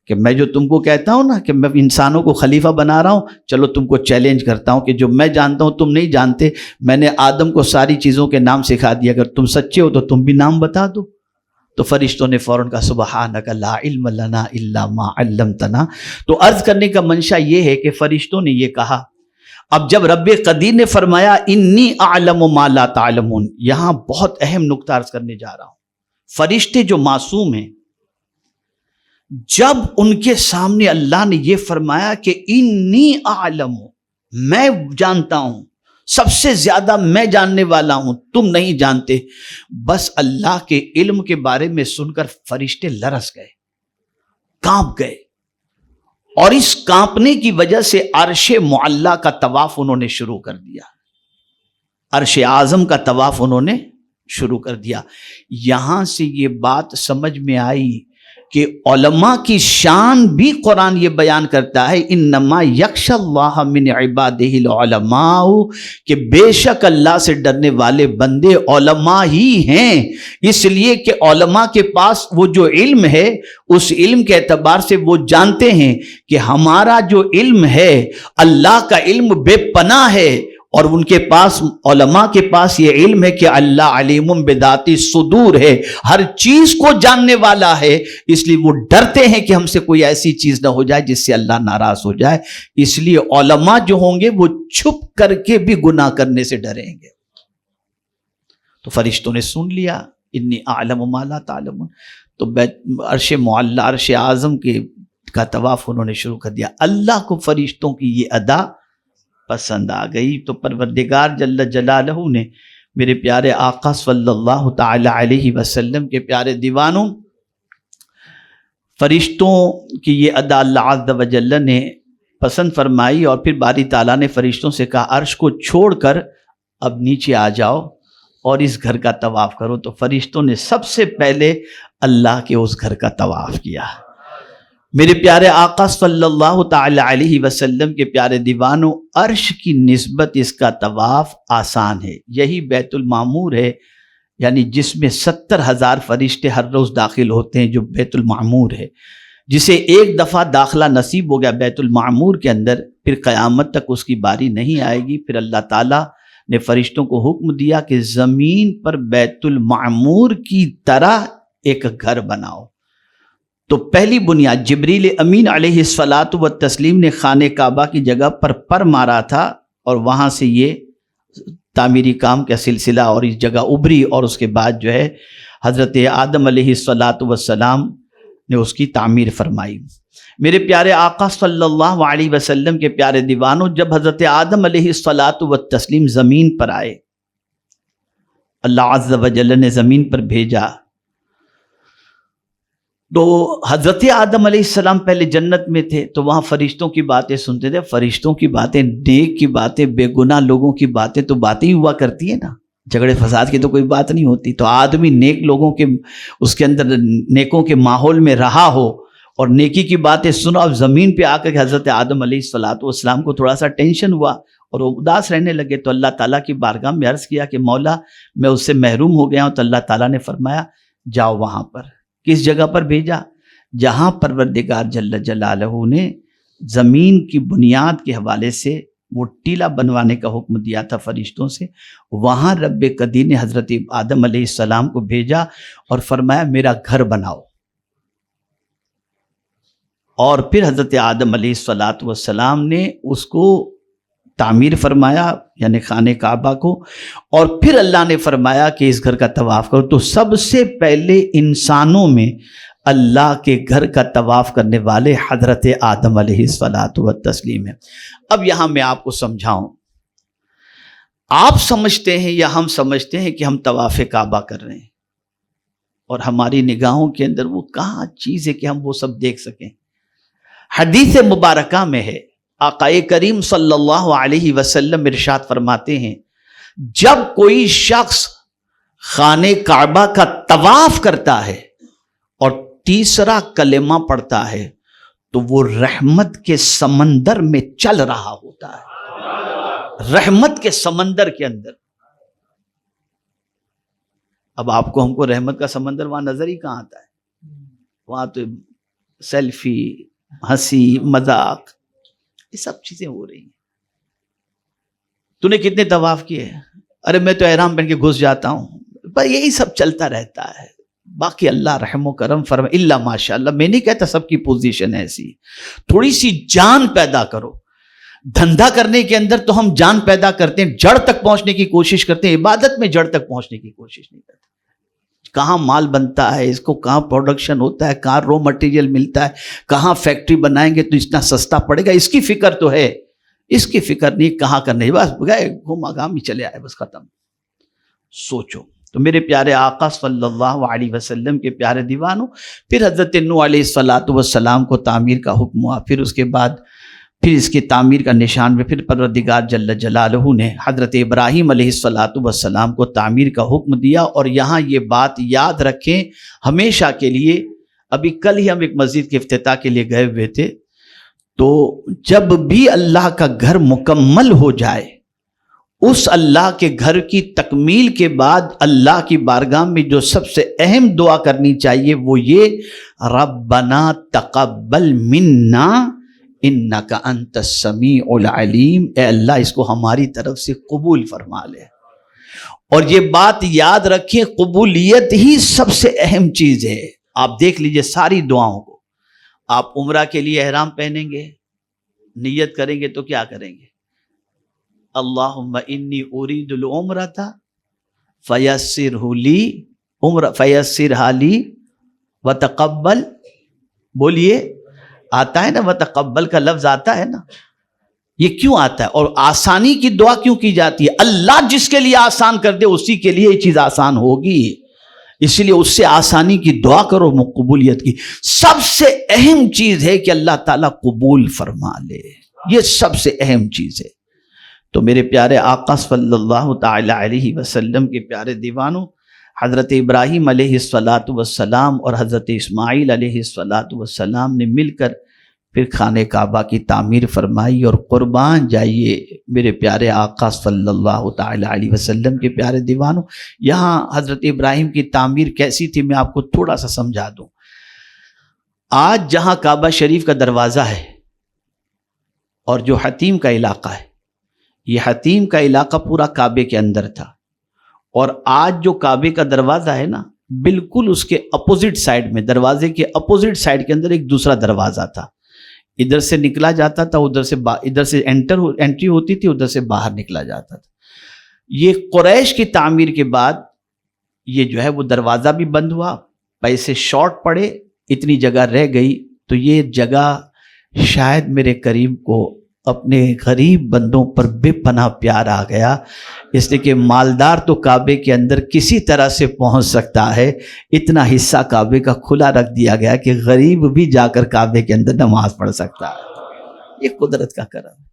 Speaker 1: کہ میں جو تم کو کہتا ہوں نا کہ میں انسانوں کو خلیفہ بنا رہا ہوں، چلو تم کو چیلنج کرتا ہوں کہ جو میں جانتا ہوں تم نہیں جانتے، میں نے آدم کو ساری چیزوں کے نام سکھا دیا، اگر تم سچے ہو تو تم بھی نام بتا دو۔ تو فرشتوں نے فوراً کہا سبحانک لا علم لنا الا ما علمتنا۔ تو عرض کرنے کا منشا یہ ہے کہ فرشتوں نے یہ کہا۔ اب جب رب قدیر نے فرمایا انی اعلم ما لا تعلمون، یہاں بہت اہم نقطہ عرض کرنے جا رہا ہوں۔ فرشتے جو معصوم ہیں، جب ان کے سامنے اللہ نے یہ فرمایا کہ انی اعلم، میں جانتا ہوں، سب سے زیادہ میں جاننے والا ہوں، تم نہیں جانتے، بس اللہ کے علم کے بارے میں سن کر فرشتے لرز گئے، کانپ گئے، اور اس کانپنے کی وجہ سے عرش معلی کا طواف انہوں نے شروع کر دیا، عرش اعظم کا طواف انہوں نے شروع کر دیا۔ یہاں سے یہ بات سمجھ میں آئی کہ علماء کی شان بھی قرآن یہ بیان کرتا ہے انما یخشی اللہ من عبادہ العلماء، کہ بے شک اللہ سے ڈرنے والے بندے علماء ہی ہیں، اس لیے کہ علماء کے پاس وہ جو علم ہے اس علم کے اعتبار سے وہ جانتے ہیں کہ ہمارا جو علم ہے اللہ کا علم بے پناہ ہے، اور ان کے پاس علماء کے پاس یہ علم ہے کہ اللہ علیم بذات الصدور ہے، ہر چیز کو جاننے والا ہے، اس لیے وہ ڈرتے ہیں کہ ہم سے کوئی ایسی چیز نہ ہو جائے جس سے اللہ ناراض ہو جائے، اس لیے علماء جو ہوں گے وہ چھپ کر کے بھی گناہ کرنے سے ڈریں گے۔ تو فرشتوں نے سن لیا انی اعلم ما لا تعلمون، تو عرش معلی، عرش اعظم کا طواف انہوں نے شروع کر دیا۔ اللہ کو فرشتوں کی یہ ادا پسند آ گئی، تو پروردگار جل جلالہ نے میرے پیارے آقا صلی اللہ تعالی علیہ وسلم کے پیارے دیوانوں، فرشتوں کی یہ ادا اللہ عز و جل نے پسند فرمائی، اور پھر باری تعالیٰ نے فرشتوں سے کہا عرش کو چھوڑ کر اب نیچے آ جاؤ اور اس گھر کا طواف کرو۔ تو فرشتوں نے سب سے پہلے اللہ کے اس گھر کا طواف کیا۔ میرے پیارے آقا صلی اللہ تعالی علیہ وسلم کے پیارے دیوانوں، عرش کی نسبت اس کا طواف آسان ہے، یہی بیت المعمور ہے، یعنی جس میں 70,000 فرشتے ہر روز داخل ہوتے ہیں، جو بیت المعمور ہے، جسے ایک دفعہ داخلہ نصیب ہو گیا بیت المعمور کے اندر، پھر قیامت تک اس کی باری نہیں آئے گی۔ پھر اللہ تعالیٰ نے فرشتوں کو حکم دیا کہ زمین پر بیت المعمور کی طرح ایک گھر بناؤ۔ تو پہلی بنیاد جبریل امین علیہ الصلاۃ والتسلیم نے خانہ کعبہ کی جگہ پر مارا تھا، اور وہاں سے یہ تعمیری کام کا سلسلہ اور اس جگہ ابھری، اور اس کے بعد جو ہے حضرت آدم علیہ الصلاۃ والسلام نے اس کی تعمیر فرمائی۔ میرے پیارے آقا صلی اللہ علیہ وسلم کے پیارے دیوانوں، جب حضرت آدم علیہ الصلاۃ والتسلیم زمین پر آئے، اللہ عز و جل نے زمین پر بھیجا، تو حضرت آدم علیہ السلام پہلے جنت میں تھے، تو وہاں فرشتوں کی باتیں سنتے تھے، فرشتوں کی باتیں، نیک کی باتیں، بے گناہ لوگوں کی باتیں تو باتیں ہی ہوا کرتی ہیں نا، جھگڑے فساد کی تو کوئی بات نہیں ہوتی۔ تو آدمی نیک لوگوں کے اس کے اندر نیکوں کے ماحول میں رہا ہو اور نیکی کی باتیں سنو، اب زمین پہ آ کر حضرت آدم علیہ الصلاۃ والسلام کو تھوڑا سا ٹینشن ہوا اور وہ اداس رہنے لگے، تو اللہ تعالیٰ کی بارگاہ میں عرض کیا کہ مولا میں اس سے محروم ہو گیا ہوں، تو اللہ تعالیٰ نے فرمایا جاؤ وہاں پر۔ کس جگہ پر بھیجا؟ جہاں پروردگار جل جلالہ نے زمین کی بنیاد کے حوالے سے وہ ٹیلا بنوانے کا حکم دیا تھا فرشتوں سے، وہاں رب قدیر نے حضرت آدم علیہ السلام کو بھیجا اور فرمایا میرا گھر بناؤ، اور پھر حضرت آدم علیہ الصلاۃ والسلام نے اس کو تعمیر فرمایا، یعنی خانہ کعبہ کو، اور پھر اللہ نے فرمایا کہ اس گھر کا طواف کرو۔ تو سب سے پہلے انسانوں میں اللہ کے گھر کا طواف کرنے والے حضرت آدم علیہ الصلاۃ والتسلیم ہے۔ اب یہاں میں آپ کو سمجھاؤں، آپ سمجھتے ہیں یا ہم سمجھتے ہیں کہ ہم طواف کعبہ کر رہے ہیں، اور ہماری نگاہوں کے اندر وہ کہاں چیز ہے کہ ہم وہ سب دیکھ سکیں؟ حدیث مبارکہ میں ہے، آقا کریم صلی اللہ علیہ وسلم ارشاد فرماتے ہیں، جب کوئی شخص خانہ کعبہ کا طواف کرتا ہے اور تیسرا کلمہ پڑھتا ہے تو وہ رحمت کے سمندر میں چل رہا ہوتا ہے، رحمت کے سمندر کے اندر۔ اب آپ کو ہم کو رحمت کا سمندر وہاں نظر ہی کہاں آتا ہے؟ وہاں تو سیلفی، ہنسی، مذاق، یہ سب چیزیں ہو رہی ہیں۔ تو نے کتنے طواف کیے؟ ارے میں تو احرام پہن کے گھس جاتا ہوں، پر یہی سب چلتا رہتا ہے۔ باقی اللہ رحم و کرم فرمائے، اللہ ماشاء اللہ، میں نہیں کہتا سب کی پوزیشن ایسی، تھوڑی سی جان پیدا کرو۔ دھندا کرنے کے اندر تو ہم جان پیدا کرتے ہیں، جڑ تک پہنچنے کی کوشش کرتے ہیں، عبادت میں جڑ تک پہنچنے کی کوشش نہیں کرتے۔ کہاں مال بنتا ہے، اس کو کہاں پروڈکشن ہوتا ہے، کہاں رو مٹیریل ملتا ہے، کہاں فیکٹری بنائیں گے تو اتنا سستا پڑے گا، اس کی فکر تو ہے، اس کی فکر نہیں کہاں کرنے، بس گئے گھوما گام ہی چلے آئے، بس ختم۔ سوچو۔ تو میرے پیارے آقا صلی اللہ علیہ وسلم کے پیارے دیوانوں، پھر حضرت نوح علیہ الصلاۃ والسلام کو تعمیر کا حکم ہوا، پھر اس کے بعد پھر اس کی تعمیر کا نشان میں پھر پروردگار جل جلالہ نے حضرت ابراہیم علیہ الصلاۃ والسلام کو تعمیر کا حکم دیا۔ اور یہاں یہ بات یاد رکھیں ہمیشہ کے لیے، ابھی کل ہی ہم ایک مسجد کے افتتاح کے لیے گئے ہوئے تھے، تو جب بھی اللہ کا گھر مکمل ہو جائے، اس اللہ کے گھر کی تکمیل کے بعد اللہ کی بارگاہ میں جو سب سے اہم دعا کرنی چاہیے وہ یہ، ربنا تقبل منا انک انت السمیع العلیم، اے اللہ اس کو ہماری طرف سے قبول فرما لے۔ اور یہ بات یاد رکھیں، قبولیت ہی سب سے اہم چیز ہے۔ آپ دیکھ لیجئے ساری دعاؤں کو، آپ عمرہ کے لیے احرام پہنیں گے، نیت کریں گے تو کیا کریں گے؟ اللہم انی ارید العمرۃ فیسرہ لی، فیسرھا لی وتقبل، بولیے، آتا ہے نا وتقبل کا لفظ آتا ہے نا، یہ کیوں آتا ہے؟ اور آسانی کی دعا کیوں کی جاتی ہے؟ اللہ جس کے لیے آسان کر دے اسی کے لیے یہ چیز آسان ہوگی، اس لیے اس سے آسانی کی دعا کرو، قبولیت کی۔ سب سے اہم چیز ہے کہ اللہ تعالیٰ قبول فرما لے، یہ سب سے اہم چیز ہے۔ تو میرے پیارے آقا صلی اللہ تعالی علیہ وسلم کے پیارے دیوانوں، حضرت ابراہیم علیہ الصلاۃ والسلام اور حضرت اسماعیل علیہ الصلاۃ والسلام نے مل کر پھر خانہ کعبہ کی تعمیر فرمائی، اور قربان جائیے میرے پیارے آقا صلی اللہ تعالی علیہ وسلم کے پیارے دیوانوں، یہاں حضرت ابراہیم کی تعمیر کیسی تھی میں آپ کو تھوڑا سا سمجھا دوں۔ آج جہاں کعبہ شریف کا دروازہ ہے اور جو حتیم کا علاقہ ہے، یہ حتیم کا علاقہ پورا کعبے کے اندر تھا، اور آج جو کعبے کا دروازہ ہے نا، بالکل اس کے اپوزٹ سائڈ میں، دروازے کے اپوزٹ سائڈ کے اندر ایک دوسرا دروازہ تھا، ادھر سے نکلا جاتا تھا، ادھر سے انٹری ہوتی تھی، ادھر سے باہر نکلا جاتا تھا۔ یہ قریش کی تعمیر کے بعد یہ جو ہے وہ دروازہ بھی بند ہوا، پیسے شارٹ پڑے، اتنی جگہ رہ گئی، تو یہ جگہ شاید میرے کریم کو اپنے غریب بندوں پر بے پناہ پیار آ گیا، اس لیے کہ مالدار تو کعبے کے اندر کسی طرح سے پہنچ سکتا ہے، اتنا حصہ کعبے کا کھلا رکھ دیا گیا کہ غریب بھی جا کر کعبے کے اندر نماز پڑھ سکتا ہے۔ یہ قدرت کا کرم،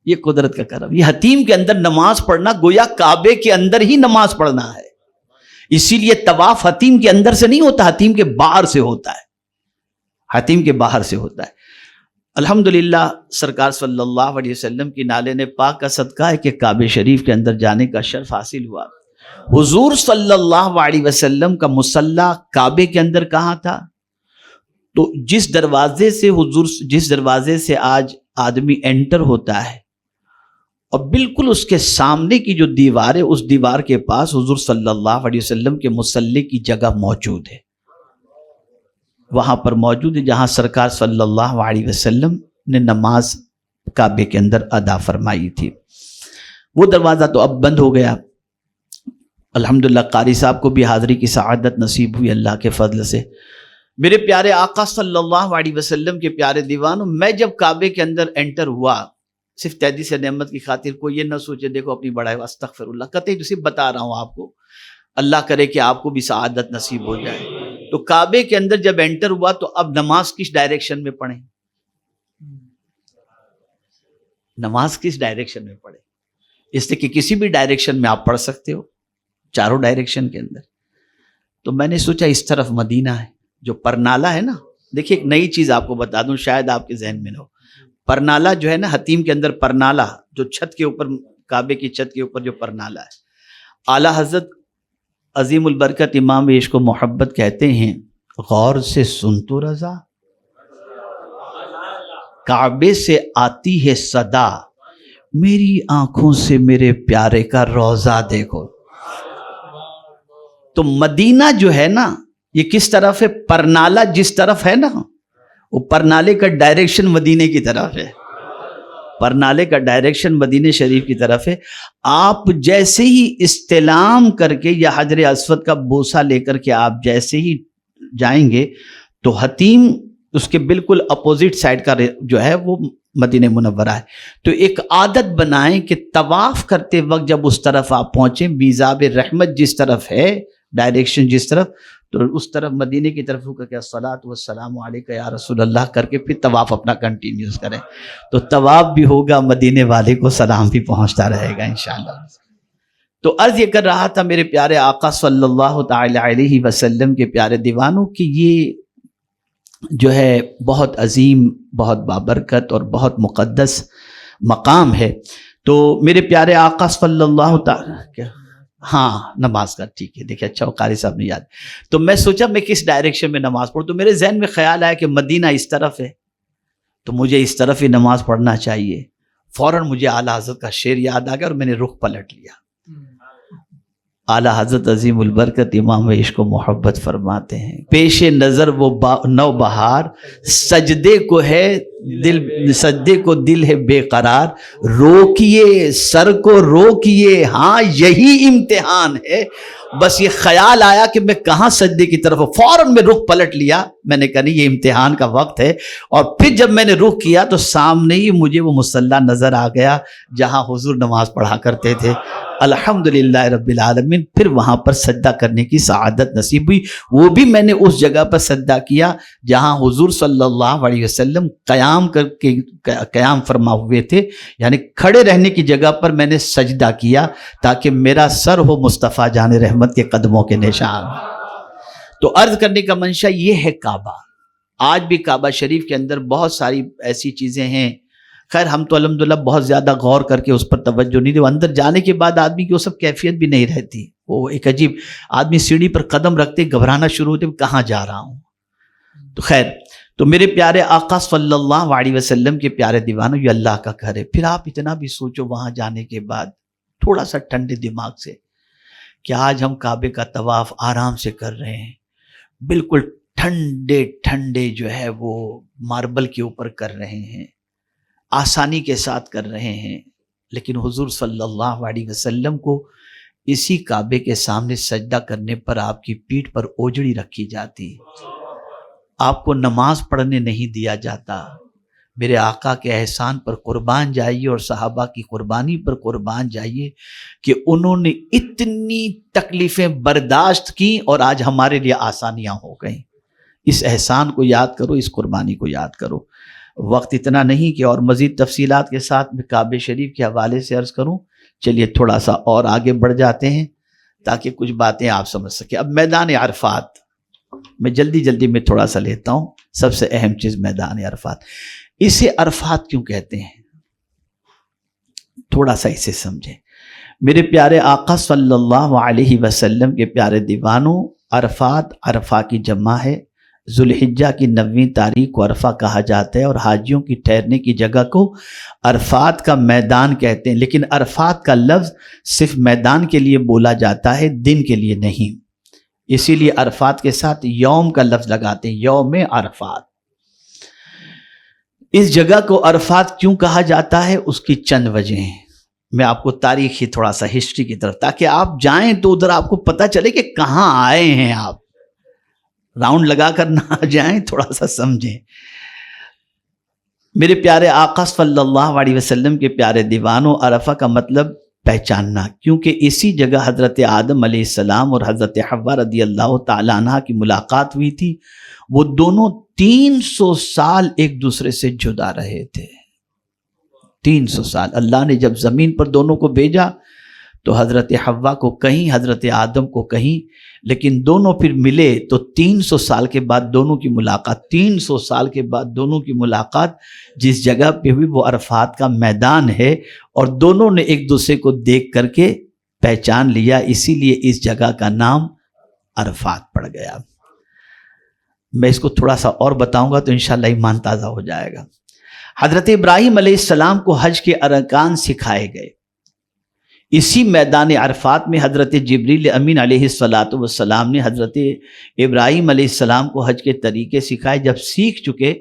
Speaker 1: یہ قدرت کا کرم۔ یہ حتیم کے اندر نماز پڑھنا گویا کعبے کے اندر ہی نماز پڑھنا ہے، اسی لیے طواف حتیم کے اندر سے نہیں ہوتا، حتیم کے باہر سے ہوتا ہے، حتیم کے باہر سے ہوتا ہے۔ الحمدللہ سرکار صلی اللہ علیہ وسلم کی نالے پاک کا صدقہ ہے کہ کعبہ شریف کے اندر جانے کا شرف حاصل ہوا۔ حضور صلی اللہ علیہ وسلم کا مصلی کعبے کے اندر کہاں تھا؟ تو جس دروازے سے آج آدمی انٹر ہوتا ہے، اور بالکل اس کے سامنے کی جو دیوار ہے، اس دیوار کے پاس حضور صلی اللہ علیہ وسلم کے مصلی کی جگہ موجود ہے، وہاں پر موجود ہے جہاں سرکار صلی اللہ علیہ وسلم نے نماز کعبے کے اندر ادا فرمائی تھی۔ وہ دروازہ تو اب بند ہو گیا۔ الحمدللہ قاری صاحب کو بھی حاضری کی سعادت نصیب ہوئی اللہ کے فضل سے۔ میرے پیارے آقا صلی اللہ علیہ وسلم کے پیارے دیوانوں، میں جب کعبے کے اندر انٹر ہوا، صرف تحدیث نعمت کی خاطر کوئی یہ نہ سوچے دیکھو اپنی بڑائی، استغفر اللہ، قطعی صرف بتا رہا ہوں آپ کو، اللہ کرے کہ آپ کو بھی سعادت نصیب ہو جائے۔ تو کعبے کے اندر جب انٹر ہوا تو اب نماز کس ڈائریکشن میں پڑھیں؟ نماز کس ڈائریکشن میں پڑھیں؟ اس لیے کہ کسی بھی ڈائریکشن میں آپ پڑھ سکتے ہو، چاروں ڈائریکشن کے اندر۔ تو میں نے سوچا اس طرف مدینہ ہے، جو پرنالہ ہے نا، دیکھیں ایک نئی چیز آپ کو بتا دوں، شاید آپ کے ذہن میں نہ ہو۔ پرنالہ جو ہے نا، حتیم کے اندر پرنالہ، جو چھت کے اوپر، کعبے کی چھت کے اوپر جو پرنالہ ہے، اعلیٰ حضرت عظیم البرکت امام عشق و محبت کہتے ہیں، غور سے سن تو رضا، کعبے سے آتی ہے صدا، میری آنکھوں سے میرے پیارے کا روضہ دیکھو۔ تو مدینہ جو ہے نا، یہ کس طرف ہے؟ پرنالہ جس طرف ہے نا، وہ پرنالے کا ڈائریکشن مدینے کی طرف ہے، پرنالے کا ڈائریکشن مدینہ شریف کی طرف ہے۔ آپ جیسے ہی استلام کر کے یا حجر اسود کا بوسہ لے کر کے آپ جیسے ہی جائیں گے تو حتیم اس کے بالکل اپوزٹ سائڈ کا جو ہے وہ مدینہ منورہ ہے۔ تو ایک عادت بنائیں کہ طواف کرتے وقت جب اس طرف آپ پہنچیں، میزاب رحمت جس طرف ہے، ڈائریکشن جس طرف، تو اس طرف مدینے کی طرف ہو کر کے الصلاۃ والسلام علیک یا رسول اللہ کر کے پھر طواف اپنا کنٹینیوز کریں، تو طواف بھی ہوگا، مدینے والے کو سلام بھی پہنچتا رہے گا انشاءاللہ۔ تو عرض یہ کر رہا تھا میرے پیارے آقا صلی اللہ تعالی علیہ وسلم کے پیارے دیوانوں کہ یہ جو ہے بہت عظیم، بہت بابرکت اور بہت مقدس مقام ہے۔ تو میرے پیارے آقا صلی اللہ تعالی، ہاں نماز کا ٹھیک ہے، دیکھیں اچھا قاری صاحب نے یاد۔ تو میں سوچا میں کس ڈائریکشن میں نماز پڑھوں، تو میرے ذہن میں خیال آیا کہ مدینہ اس طرف ہے تو مجھے اس طرف ہی نماز پڑھنا چاہیے۔ فوراً مجھے اعلیٰ حضرت کا شعر یاد آ گیا اور میں نے رخ پلٹ لیا۔ اعلیٰ حضرت عظیم البرکت امام عشق و محبت فرماتے ہیں، پیش نظر وہ نو بہار، سجدے کو ہے دل، سجدے کو دل ہے بے قرار، روکیے سر کو روکیے، ہاں یہی امتحان ہے۔ بس یہ خیال آیا کہ میں کہاں سجدے کی طرف، فوراً میں رخ پلٹ لیا، میں نے کہا نہیں یہ امتحان کا وقت ہے۔ اور پھر جب میں نے رخ کیا تو سامنے ہی مجھے وہ مصلی نظر آ گیا جہاں حضور نماز پڑھا کرتے تھے۔ الحمدللہ رب العالمین، پھر وہاں پر سجدہ کرنے کی سعادت نصیب ہوئی، وہ بھی میں نے اس جگہ پر سجدہ کیا جہاں حضور صلی اللہ علیہ وسلم قیام فرما ہوئے تھے، یعنی کھڑے رہنے کی جگہ پر میں نے سجدہ کیا تاکہ میرا سر ہو مصطفیٰ جان رحمت کے قدموں کے نشان۔ تو عرض کرنے کا منشا یہ ہے کعبہ۔ آج بھی کعبہ شریف کے اندر بہت ساری ایسی چیزیں ہیں، خیر ہم تو الحمدللہ بہت زیادہ غور کر کے اس پر توجہ نہیں دے، اندر جانے کے بعد آدمی کی وہ سب کیفیت بھی نہیں رہتی، وہ ایک عجیب، آدمی سیڑھی پر قدم رکھتے گھبرانا شروع ہوتے کہاں جا رہا ہوں۔ تو خیر، تو میرے پیارے آقا صلی اللہ علیہ وسلم کے پیارے دیوانوں، یہ اللہ کا گھر ہے۔ پھر آپ اتنا بھی سوچو وہاں جانے کے بعد تھوڑا سا ٹھنڈے دماغ سے کہ آج ہم کعبے کا طواف آرام سے کر رہے ہیں، بالکل ٹھنڈے ٹھنڈے جو ہے وہ ماربل کے اوپر کر رہے ہیں، آسانی کے ساتھ کر رہے ہیں، لیکن حضور صلی اللہ علیہ وسلم کو اسی کعبے کے سامنے سجدہ کرنے پر آپ کی پیٹھ پر اوجڑی رکھی جاتی، آپ کو نماز پڑھنے نہیں دیا جاتا۔ میرے آقا کے احسان پر قربان جائیے اور صحابہ کی قربانی پر قربان جائیے کہ انہوں نے اتنی تکلیفیں برداشت کی اور آج ہمارے لیے آسانیاں ہو گئیں۔ اس احسان کو یاد کرو، اس قربانی کو یاد کرو۔ وقت اتنا نہیں کہ اور مزید تفصیلات کے ساتھ میں کعبہ شریف کے حوالے سے عرض کروں، چلیے تھوڑا سا اور آگے بڑھ جاتے ہیں تاکہ کچھ باتیں آپ سمجھ سکیں۔ اب میدان عرفات میں جلدی میں تھوڑا سا لیتا ہوں، سب سے اہم چیز میدان عرفات۔ اسے عرفات کیوں کہتے ہیں؟ تھوڑا سا اسے سمجھیں۔ میرے پیارے آقا صلی اللہ علیہ وسلم کے پیارے دیوانوں، عرفات عرفہ کی جمع ہے۔ ذوالحجہ کی 9ویں تاریخ کو عرفہ کہا جاتا ہے اور حاجیوں کی ٹھہرنے کی جگہ کو عرفات کا میدان کہتے ہیں، لیکن عرفات کا لفظ صرف میدان کے لیے بولا جاتا ہے، دن کے لیے نہیں۔ اسی لیے عرفات کے ساتھ یوم کا لفظ لگاتے ہیں، یوم عرفات۔ اس جگہ کو عرفات کیوں کہا جاتا ہے؟ اس کی چند وجہ ہیں۔ میں آپ کو تاریخی تھوڑا سا ہسٹری کی طرف، تاکہ آپ جائیں تو ادھر آپ کو پتہ چلے کہ کہاں آئے ہیں، آپ راؤنڈ لگا کر نہ جائیں، تھوڑا سا سمجھیں۔ میرے پیارے آقا صلی اللہ علیہ وسلم کے پیارے دیوانوں، عرفہ کا مطلب پہچاننا، کیونکہ اسی جگہ حضرت آدم علیہ السلام اور حضرت حوا رضی اللہ تعالیٰ عنہ کی ملاقات ہوئی تھی۔ وہ دونوں 300 سال ایک دوسرے سے جدا رہے تھے، 300 سال۔ اللہ نے جب زمین پر دونوں کو بھیجا تو حضرت حوا کو کہیں، حضرت آدم کو کہیں، لیکن دونوں پھر ملے تو 300 سال کے بعد دونوں کی ملاقات، 300 سال کے بعد دونوں کی ملاقات جس جگہ پہ ہوئی وہ عرفات کا میدان ہے، اور دونوں نے ایک دوسرے کو دیکھ کر کے پہچان لیا، اسی لیے اس جگہ کا نام عرفات پڑ گیا۔ میں اس کو تھوڑا سا اور بتاؤں گا تو انشاءاللہ ایمان تازہ ہو جائے گا۔ حضرت ابراہیم علیہ السلام کو حج کے ارکان سکھائے گئے، اسی میدان عرفات میں حضرت جبریل امین علیہ السلام نے حضرت ابراہیم علیہ السلام کو حج کے طریقے سکھائے۔ جب سیکھ چکے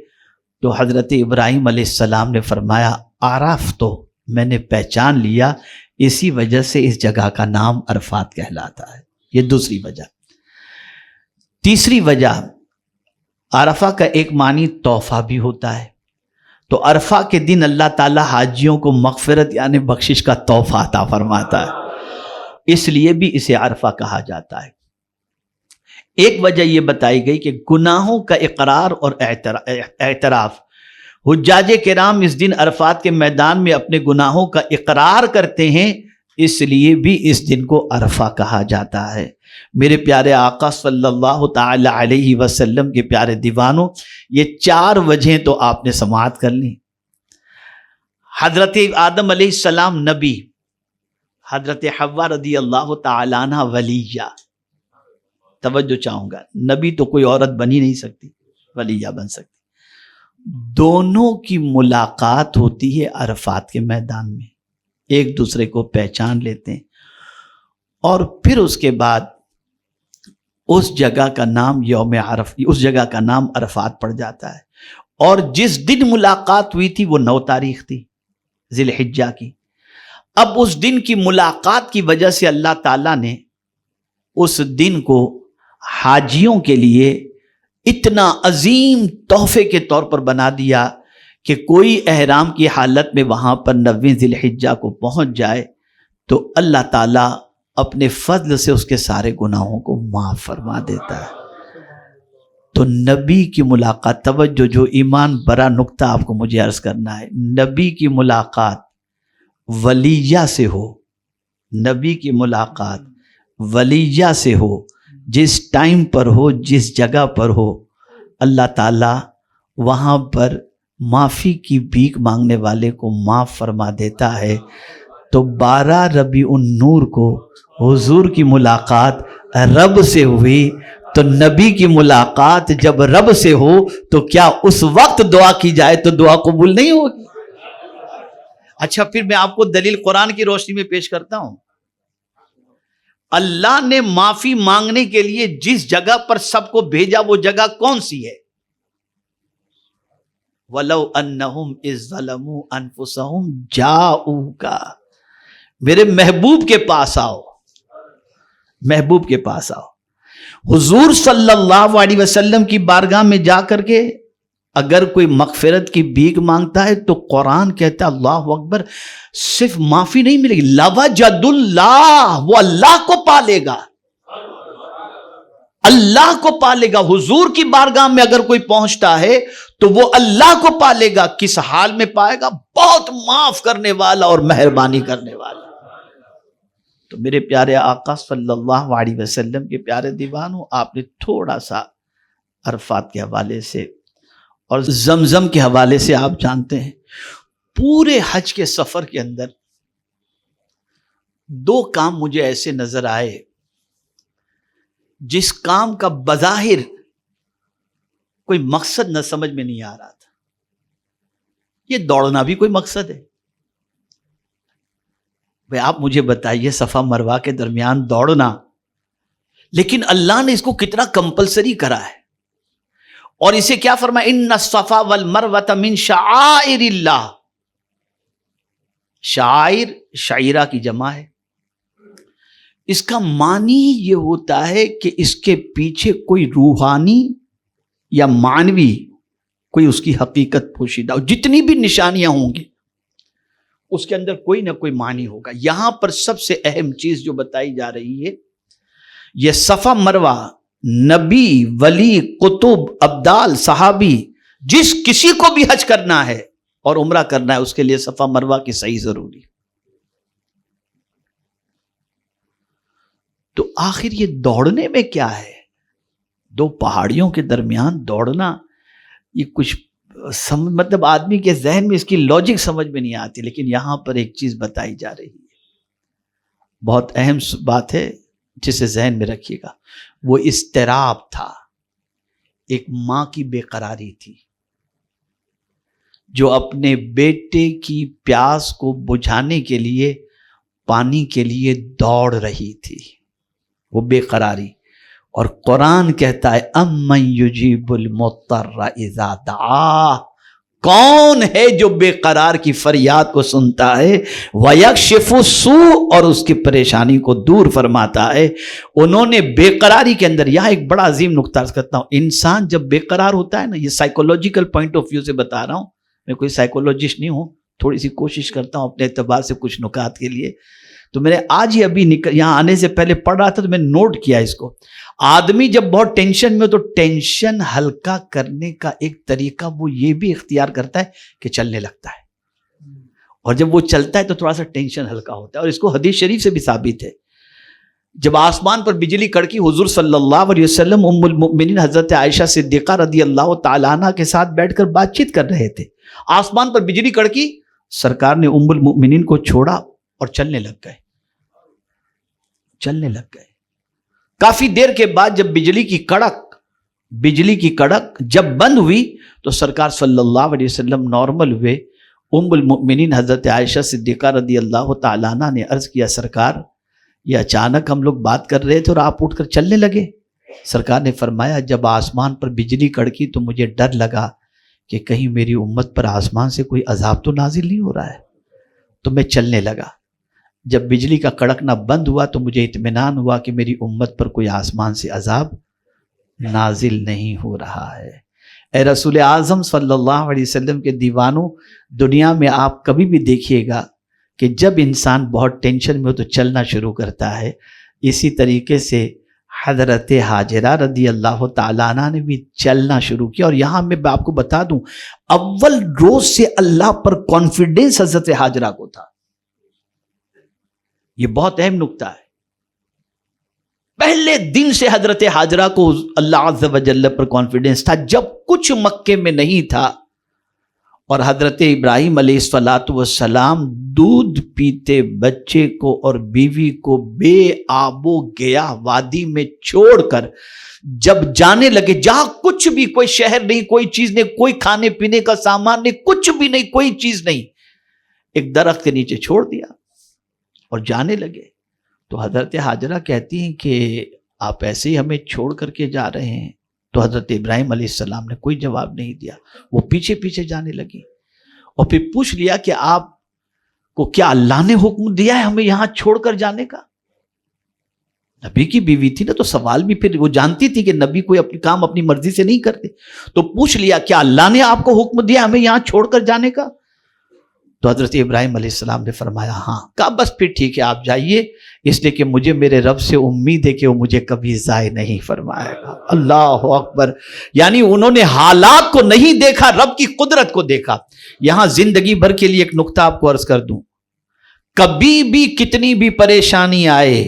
Speaker 1: تو حضرت ابراہیم علیہ السلام نے فرمایا عرف تو میں نے پہچان لیا، اسی وجہ سے اس جگہ کا نام عرفات کہلاتا ہے۔ یہ دوسری وجہ۔ تیسری وجہ، عرفہ کا ایک معنی تحفہ بھی ہوتا ہے، تو عرفہ کے دن اللہ تعالیٰ حاجیوں کو مغفرت یعنی بخشش کا تحفہ عطا فرماتا ہے، اس لیے بھی اسے عرفہ کہا جاتا ہے۔ ایک وجہ یہ بتائی گئی کہ گناہوں کا اقرار اور اعتراف، حجاج کرام اس دن عرفات کے میدان میں اپنے گناہوں کا اقرار کرتے ہیں، اس لیے بھی اس دن کو عرفہ کہا جاتا ہے۔ میرے پیارے آقا صلی اللہ تعالی علیہ وسلم کے پیارے دیوانوں، یہ 4 وجہیں تو آپ نے سماعت کر لی۔ حضرت آدم علیہ السلام نبی، حضرت حوا رضی اللہ تعالی عنہ ولیہ۔ توجہ چاہوں گا، نبی تو کوئی عورت بن ہی نہیں سکتی، ولیہ بن سکتی۔ دونوں کی ملاقات ہوتی ہے عرفات کے میدان میں، ایک دوسرے کو پہچان لیتے ہیں، اور پھر اس کے بعد اس جگہ کا نام اس جگہ کا نام عرفات پڑ جاتا ہے۔ اور جس دن ملاقات ہوئی تھی وہ 9 تاریخ تھی ذی الحجہ کی۔ اب اس دن کی ملاقات کی وجہ سے اللہ تعالیٰ نے اس دن کو حاجیوں کے لیے اتنا عظیم تحفے کے طور پر بنا دیا کہ کوئی احرام کی حالت میں وہاں پر 9ویں ذی الحجہ کو پہنچ جائے تو اللہ تعالیٰ اپنے فضل سے اس کے سارے گناہوں کو معاف فرما دیتا ہے۔ تو نبی کی ملاقات، توجہ، جو ایمان برا نقطہ آپ کو مجھے عرض کرنا ہے، نبی کی ملاقات ولیہ سے ہو، نبی کی ملاقات ولیہ سے ہو، جس ٹائم پر ہو، جس جگہ پر ہو، اللہ تعالیٰ وہاں پر معافی کی بھیک مانگنے والے کو معاف فرما دیتا ہے۔ تو 12 ربیع النور کو حضور کی ملاقات رب سے ہوئی، تو نبی کی ملاقات جب رب سے ہو تو کیا اس وقت دعا کی جائے تو دعا قبول نہیں ہوگی؟ اچھا، پھر میں آپ کو دلیل قرآن کی روشنی میں پیش کرتا ہوں۔ اللہ نے معافی مانگنے کے لیے جس جگہ پر سب کو بھیجا وہ جگہ کون سی ہے؟ وَلَوْ أَنَّهُمْ إِذْ ظَلَمُوا أَنفُسَهُمْ جَاءُوكَ، میرے محبوب کے پاس آؤ، محبوب کے پاس آؤ۔ حضور صلی اللہ علیہ وسلم کی بارگاہ میں جا کر کے اگر کوئی مغفرت کی بھیک مانگتا ہے تو قرآن کہتا ہے اللہ اکبر، صرف معافی نہیں ملے گی، لَوَجَدُ اللَّهُ، وہ اللہ کو پالے گا، اللہ کو پالے گا۔ حضور کی بارگاہ میں اگر کوئی پہنچتا ہے تو وہ اللہ کو پالے گا۔ کس حال میں پائے گا؟ بہت معاف کرنے والا اور مہربانی کرنے والا۔ تو میرے پیارے آقا صلی اللہ علیہ وسلم کے پیارے دیوانوں، آپ نے تھوڑا سا عرفات کے حوالے سے اور زمزم کے حوالے سے آپ جانتے ہیں پورے حج کے سفر کے اندر دو کام مجھے ایسے نظر آئے جس کام کا بظاہر کوئی مقصد نہ سمجھ میں نہیں آ رہا تھا۔ یہ دوڑنا بھی کوئی مقصد ہے؟ بھئی آپ مجھے بتائیے، صفا مروہ کے درمیان دوڑنا، لیکن اللہ نے اس کو کتنا کمپلسری کرا ہے، اور اسے کیا فرمایا؟ ان الصفا والمروہ من شعائر اللہ۔ شعائر شعیرہ کی جمع ہے۔ اس کا معنی یہ ہوتا ہے کہ اس کے پیچھے کوئی روحانی یا معنوی کوئی اس کی حقیقت پوشیدہ ہو۔ جتنی بھی نشانیاں ہوں گی اس کے اندر کوئی نہ کوئی معنی ہوگا۔ یہاں پر سب سے اہم چیز جو بتائی جا رہی ہے، یہ صفا مروہ نبی، ولی، قطب، ابدال، صحابی، جس کسی کو بھی حج کرنا ہے اور عمرہ کرنا ہے اس کے لیے صفا مروہ کی صحیح ضروری ہے۔ تو آخر یہ دوڑنے میں کیا ہے؟ دو پہاڑیوں کے درمیان دوڑنا، یہ کچھ مطلب آدمی کے ذہن میں اس کی لاجک سمجھ میں نہیں آتی، لیکن یہاں پر ایک چیز بتائی جا رہی ہے، بہت اہم بات ہے جسے ذہن میں رکھیے گا۔ وہ اضطراب تھا، ایک ماں کی بے قراری تھی جو اپنے بیٹے کی پیاس کو بجھانے کے لیے پانی کے لیے دوڑ رہی تھی، وہ بے قراری۔ اور قرآن کہتا ہے امن یجیب المضطر اذا دعاہ، کون ہے جو بے قرار کی فریاد کو سنتا ہے، ویکشف السوء، اور اس کی پریشانی کو دور فرماتا ہے۔ انہوں نے بے قراری کے اندر، یہاں ایک بڑا عظیم نقطہ عرض کرتا ہوں، انسان جب بے قرار ہوتا ہے نا، یہ سائیکولوجیکل پوائنٹ آف ویو سے بتا رہا ہوں، میں کوئی سائیکولوجسٹ نہیں ہوں، تھوڑی سی کوشش کرتا ہوں اپنے اعتبار سے کچھ نکات کے لیے۔ تو میں نے آج ہی ابھی یہاں آنے سے پہلے پڑھ رہا تھا تو میں نے نوٹ کیا اس کو۔ آدمی جب بہت ٹینشن میں ہو تو ٹینشن ہلکا کرنے کا ایک طریقہ وہ یہ بھی اختیار کرتا ہے کہ چلنے لگتا ہے، اور جب وہ چلتا ہے تو تھوڑا سا ٹینشن ہلکا ہوتا ہے۔ اور اس کو حدیث شریف سے بھی ثابت ہے، جب آسمان پر بجلی کڑکی، حضور صلی اللہ علیہ وسلم ام المؤمنین حضرت عائشہ صدیقہ رضی اللہ تعالیٰ عنہ کے ساتھ بیٹھ کر بات چیت کر رہے تھے، آسمان پر بجلی کڑکی، سرکار نے ام المؤمنین کو چھوڑا اور چلنے لگ گئے۔ کافی دیر کے بعد جب بجلی کی کڑک جب بند ہوئی تو سرکار صلی اللہ علیہ وسلم نارمل ہوئے۔ ام المؤمنین حضرت عائشہ صدیقہ رضی اللہ تعالیٰ عنہ نے عرض کیا، سرکار یہ اچانک ہم لوگ بات کر رہے تھے اور آپ اٹھ کر چلنے لگے۔ سرکار نے فرمایا، جب آسمان پر بجلی کڑکی تو مجھے ڈر لگا کہ کہیں میری امت پر آسمان سے کوئی عذاب تو نازل نہیں ہو رہا ہے، تو میں چلنے لگا۔ جب بجلی کا کڑکنا بند ہوا تو مجھے اطمینان ہوا کہ میری امت پر کوئی آسمان سے عذاب نازل نہیں ہو رہا ہے۔ اے رسول اعظم صلی اللہ علیہ وسلم کے دیوانوں، دنیا میں آپ کبھی بھی دیکھیے گا کہ جب انسان بہت ٹینشن میں ہو تو چلنا شروع کرتا ہے۔ اسی طریقے سے حضرت ہاجرہ رضی اللہ تعالیٰ عنہ نے بھی چلنا شروع کیا۔ اور یہاں میں آپ کو بتا دوں، اول روز سے اللہ پر کانفیڈنس حضرت ہاجرہ کو تھا۔ یہ بہت اہم نکتہ ہے، پہلے دن سے حضرت ہاجرہ کو اللہ عز و جل پر کانفیڈنس تھا، جب کچھ مکے میں نہیں تھا اور حضرت ابراہیم علیہ السلام دودھ پیتے بچے کو اور بیوی کو بے آب و گیا وادی میں چھوڑ کر جب جانے لگے، جہاں کچھ بھی، کوئی شہر نہیں، کوئی چیز نہیں، کوئی کھانے پینے کا سامان نہیں، کچھ بھی نہیں، کوئی چیز نہیں، ایک درخت کے نیچے چھوڑ دیا اور جانے لگے۔ تو حضرت حاجرہ کہتی ہیں کہ آپ ایسے ہی ہمیں چھوڑ کر کے جا رہے ہیں؟ تو حضرت ابراہیم علیہ السلام نے کوئی جواب نہیں دیا، وہ پیچھے پیچھے جانے لگی، اور پھر پوچھ لیا کہ آپ کو کیا اللہ نے حکم دیا ہے ہمیں یہاں چھوڑ کر جانے کا؟ نبی کی بیوی تھی نا، تو سوال بھی پھر وہ جانتی تھی کہ نبی کوئی اپنی کام اپنی مرضی سے نہیں کرتے، تو پوچھ لیا کیا اللہ نے آپ کو حکم دیا ہمیں یہاں چھوڑ کر جانے کا؟ تو حضرت ابراہیم علیہ السلام نے فرمایا ہاں۔ کہا بس پھر ٹھیک ہے آپ جائیے، اس لیے کہ مجھے میرے رب سے امید ہے کہ وہ مجھے کبھی ضائع نہیں فرمائے گا۔ اللہ اکبر! یعنی انہوں نے حالات کو نہیں دیکھا، رب کی قدرت کو دیکھا۔ یہاں زندگی بھر کے لیے ایک نقطہ آپ کو عرض کر دوں، کبھی بھی کتنی بھی پریشانی آئے،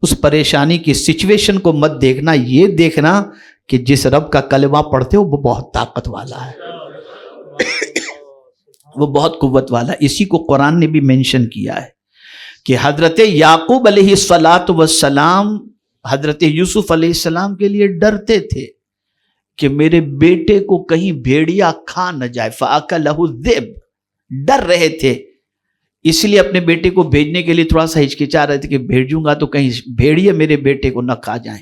Speaker 1: اس پریشانی کی سچویشن کو مت دیکھنا، یہ دیکھنا کہ جس رب کا کلمہ پڑھتے ہو وہ بہت طاقت والا ہے، وہ بہت قوت والا ہے۔ اسی کو قرآن نے بھی مینشن کیا ہے کہ حضرت یعقوب علیہ السلام حضرت یوسف علیہ السلام کے لیے ڈرتے تھے کہ میرے بیٹے کو کہیں بھیڑیا کھا نہ جائے، فَأَكَلَهُ الذِّئْبُ، ڈر رہے تھے، اس لیے اپنے بیٹے کو بھیجنے کے لیے تھوڑا سا ہچکچا رہے تھے کہ بھیجوں گا تو کہیں بھیڑیے میرے بیٹے کو نہ کھا جائیں۔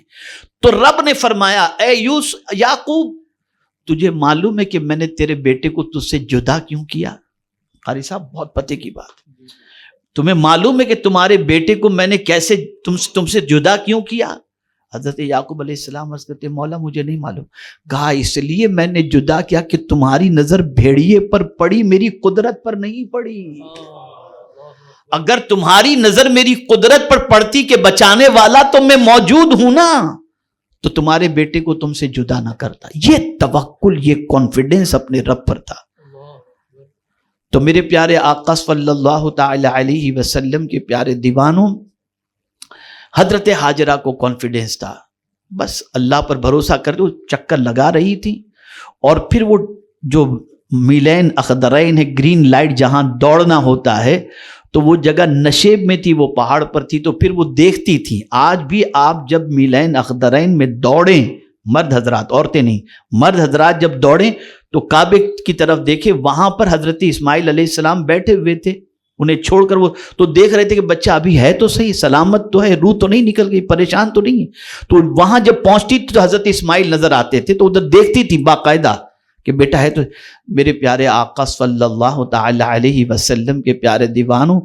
Speaker 1: تو رب نے فرمایا اے یعقوب، تجھے معلوم ہے کہ میں نے تیرے بیٹے کو تجھ سے جدا کیوں کیا؟ قاری صاحب بہت پتے کی بات، تمہیں معلوم ہے کہ تمہارے بیٹے کو میں نے کیسے تم سے جدا کیوں کیا؟ حضرت یعقوب علیہ السلام عرض کرتے مولا مجھے نہیں معلوم۔ کہا اس لیے میں نے جدا کیا کہ تمہاری نظر بھیڑیے پر پڑی، میری قدرت پر نہیں پڑی۔ اگر تمہاری نظر میری قدرت پر پڑتی کہ بچانے والا تو میں موجود ہوں نا، تو تمہارے بیٹے کو تم سے جدا نہ کرتا۔ یہ توکل، یہ کانفیڈنس اپنے رب پر تھا۔ تو میرے پیارے آقا صلی اللہ تعالی علیہ وسلم کے پیارے دیوانوں، حضرت حاجرہ کو کانفیڈنس تھا، بس اللہ پر بھروسہ کر کے وہ چکر لگا رہی تھی، اور پھر وہ جو میلین اخضرین ہے، گرین لائٹ جہاں دوڑنا ہوتا ہے، تو وہ جگہ نشیب میں تھی، وہ پہاڑ پر تھی، تو پھر وہ دیکھتی تھی۔ آج بھی آپ جب میلین اخضرین میں دوڑیں، مرد حضرات، عورتیں نہیں، مرد حضرات جب دوڑیں تو کعبے کی طرف دیکھیں، وہاں پر حضرت اسماعیل علیہ السلام بیٹھے ہوئے تھے، انہیں چھوڑ کر وہ تو دیکھ رہے تھے کہ بچہ ابھی ہے تو صحیح، سلامت تو ہے، روح تو نہیں نکل گئی، پریشان تو نہیں ہے۔ تو وہاں جب پہنچتی تھی تو حضرت اسماعیل نظر آتے تھے، تو ادھر دیکھتی تھی باقاعدہ کہ بیٹا ہے۔ تو میرے پیارے آقا صلی اللہ تعالی علیہ وسلم کے پیارے دیوانوں،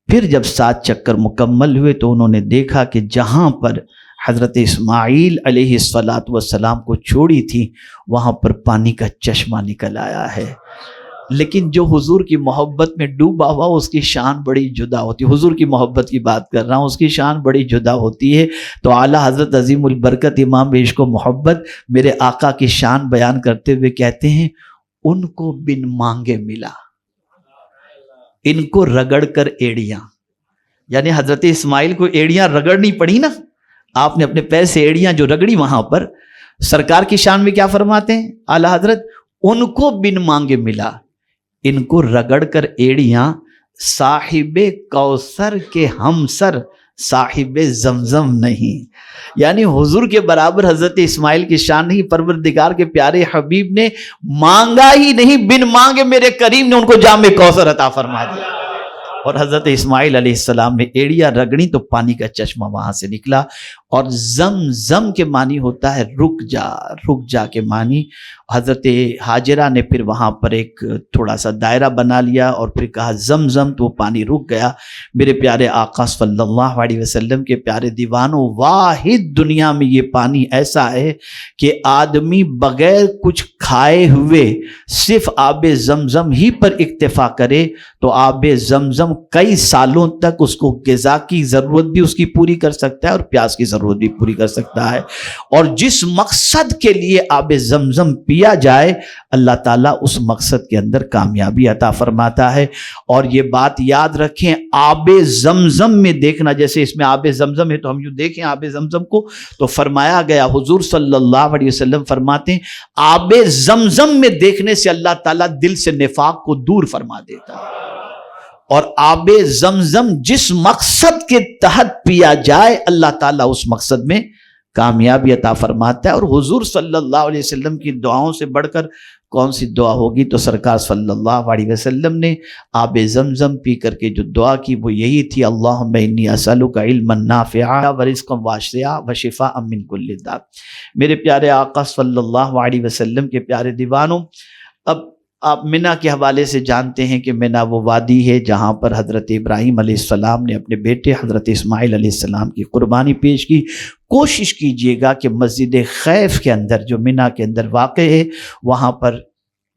Speaker 1: پھر جب 7 چکر مکمل ہوئے تو انہوں نے دیکھا کہ جہاں پر حضرت اسماعیل علیہ السلام کو چھوڑی تھی وہاں پر پانی کا چشمہ نکل آیا ہے۔ لیکن جو حضور کی محبت میں ڈوبا ہوا اس کی شان بڑی جدا ہوتی ہے۔ حضور کی محبت کی بات کر رہا ہوں، اس کی شان بڑی جدا ہوتی ہے۔ تو اعلیٰ حضرت عظیم البرکت امام عشق و محبت میرے آقا کی شان بیان کرتے ہوئے کہتے ہیں ان کو بن مانگے ملا، ان کو رگڑ کر ایڑیاں، یعنی حضرت اسماعیل کو ایڑیاں رگڑنی پڑی نا، آپ نے اپنے پیر سے ایڑیاں جو رگڑی وہاں پر، سرکار کی شان میں کیا فرماتے ہیں اعلیٰ حضرت؟ ان کو بن مانگے ملا، ان کو رگڑ کر ایڑیاں صاحب کوثر کے ہمسر صاحب زمزم نہیں۔ یعنی حضور کے برابر حضرت اسماعیل کی شان نہیں، پروردگار کے پیارے حبیب نے مانگا ہی نہیں، بن مانگے میرے کریم نے ان کو جام کوثر عطا فرما دیا۔ اور حضرت اسماعیل علیہ السلام نے ایڑیاں رگڑی تو پانی کا چشمہ وہاں سے نکلا۔ اور زم کے معنی ہوتا ہے رک جا کے معنی۔ حضرت حاجرہ نے پھر وہاں پر ایک تھوڑا سا دائرہ بنا لیا اور پھر کہا زم تو وہ پانی رک گیا۔ میرے پیارے آقا صلی اللہ علیہ وسلم کے پیارے دیوانوں، واحد دنیا میں یہ پانی ایسا ہے کہ آدمی بغیر کچھ کھائے ہوئے صرف آب زمزم ہی پر اکتفا کرے تو آب زمزم کئی سالوں تک اس کو غذا کی ضرورت بھی اس کی پوری کر سکتا ہے اور پیاس کی ضرورت بھی پوری کر سکتا ہے۔ اور جس مقصد کے لیے آب زمزم پیا جائے اللہ تعالیٰ اس مقصد کے اندر کامیابی عطا فرماتا ہے۔ اور یہ بات یاد رکھیں، آب زمزم میں دیکھنا، جیسے اس میں آب زمزم ہے تو ہم یوں دیکھیں آب زمزم کو، تو فرمایا گیا حضور صلی اللہ علیہ وسلم فرماتے ہیں آب زمزم میں دیکھنے سے اللہ تعالیٰ دل سے نفاق کو دور فرما دیتا ہے۔ اور آب زمزم جس مقصد کے تحت پیا جائے اللہ تعالیٰ اس مقصد میں کامیابی عطا فرماتا ہے۔ اور حضور صلی اللہ علیہ وسلم کی دعاؤں سے بڑھ کر کون سی دعا ہوگی؟ تو سرکار صلی اللہ علیہ وسلم نے آب زمزم پی کر کے جو دعا کی وہ یہی تھی، اللہم انی اسألک علما نافعا ورزقا واسعا وشفاء من کل داء۔ میرے پیارے آقا صلی اللہ علیہ وسلم کے پیارے دیوانوں، اب آپ منی کے حوالے سے جانتے ہیں کہ منی وہ وادی ہے جہاں پر حضرت ابراہیم علیہ السلام نے اپنے بیٹے حضرت اسماعیل علیہ السلام کی قربانی پیش کی۔ کوشش کیجئے گا کہ مسجد خیف کے اندر جو منی کے اندر واقع ہے وہاں پر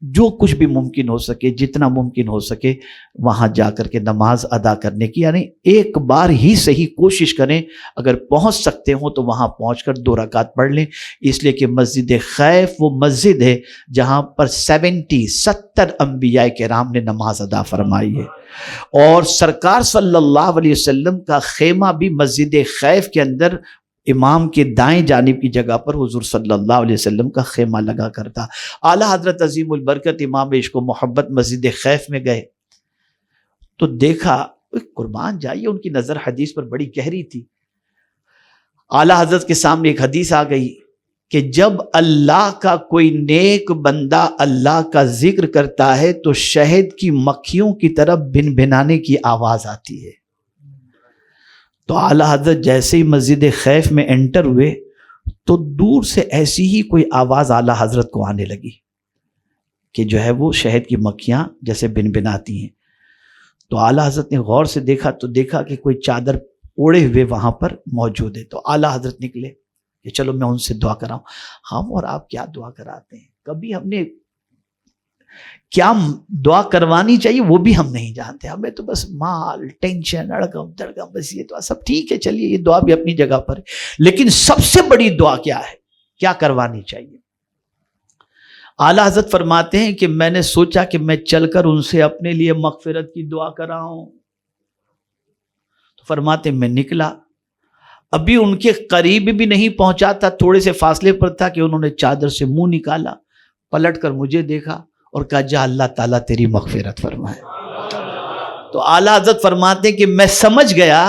Speaker 1: جو کچھ بھی ممکن ہو سکے، جتنا ممکن ہو سکے وہاں جا کر کے نماز ادا کرنے کی، یعنی ایک بار ہی صحیح کوشش کریں، اگر پہنچ سکتے ہوں تو وہاں پہنچ کر 2 رکعت پڑھ لیں، اس لیے کہ مسجد خیف وہ مسجد ہے جہاں پر 70 انبیاء کرام نے نماز ادا فرمائی ہے، اور سرکار صلی اللہ علیہ وسلم کا خیمہ بھی مسجد خیف کے اندر امام کے دائیں جانب کی جگہ پر حضور صلی اللہ علیہ وسلم کا خیمہ لگا کرتا۔ اعلیٰ حضرت عظیم البرکت امام عشق و محبت مسجد خیف میں گئے تو دیکھا، قربان جائیے، ان کی نظر حدیث پر بڑی گہری تھی۔ اعلیٰ حضرت کے سامنے ایک حدیث آ گئی کہ جب اللہ کا کوئی نیک بندہ اللہ کا ذکر کرتا ہے تو شہد کی مکھیوں کی طرف بن بھنانے کی آواز آتی ہے۔ تو اعلیٰ حضرت جیسے ہی مسجد خیف میں انٹر ہوئے تو دور سے ایسی ہی کوئی آواز اعلیٰ حضرت کو آنے لگی کہ جو ہے وہ شہد کی مکھیاں جیسے بن بناتی ہیں۔ تو اعلیٰ حضرت نے غور سے دیکھا تو دیکھا کہ کوئی چادر اوڑے ہوئے وہاں پر موجود ہے۔ تو اعلیٰ حضرت نکلے کہ چلو میں ان سے دعا کراؤں۔ ہم اور آپ کیا دعا کراتے ہیں؟ کبھی ہم نے کیا دعا کروانی چاہیے وہ بھی ہم نہیں جانتے، ہمیں تو بس مال، ٹینشن، اڑگم دڑگم، بس یہ دعا سب ٹھیک ہے، چلیے یہ دعا بھی اپنی جگہ پر ہے، لیکن سب سے بڑی دعا کیا ہے، کیا کروانی چاہیے؟ اعلیٰ حضرت فرماتے ہیں کہ میں نے سوچا کہ میں چل کر ان سے اپنے لیے مغفرت کی دعا کراؤں۔ تو فرماتے میں نکلا، ابھی ان کے قریب بھی نہیں پہنچا تھا، تھوڑے سے فاصلے پر تھا کہ انہوں نے چادر سے منہ نکالا، پلٹ کر مجھے دیکھا اور کہا جا اللہ تعالیٰ تیری مغفرت فرمائے۔ تو اعلیٰ حضرت فرماتے ہیں کہ میں سمجھ گیا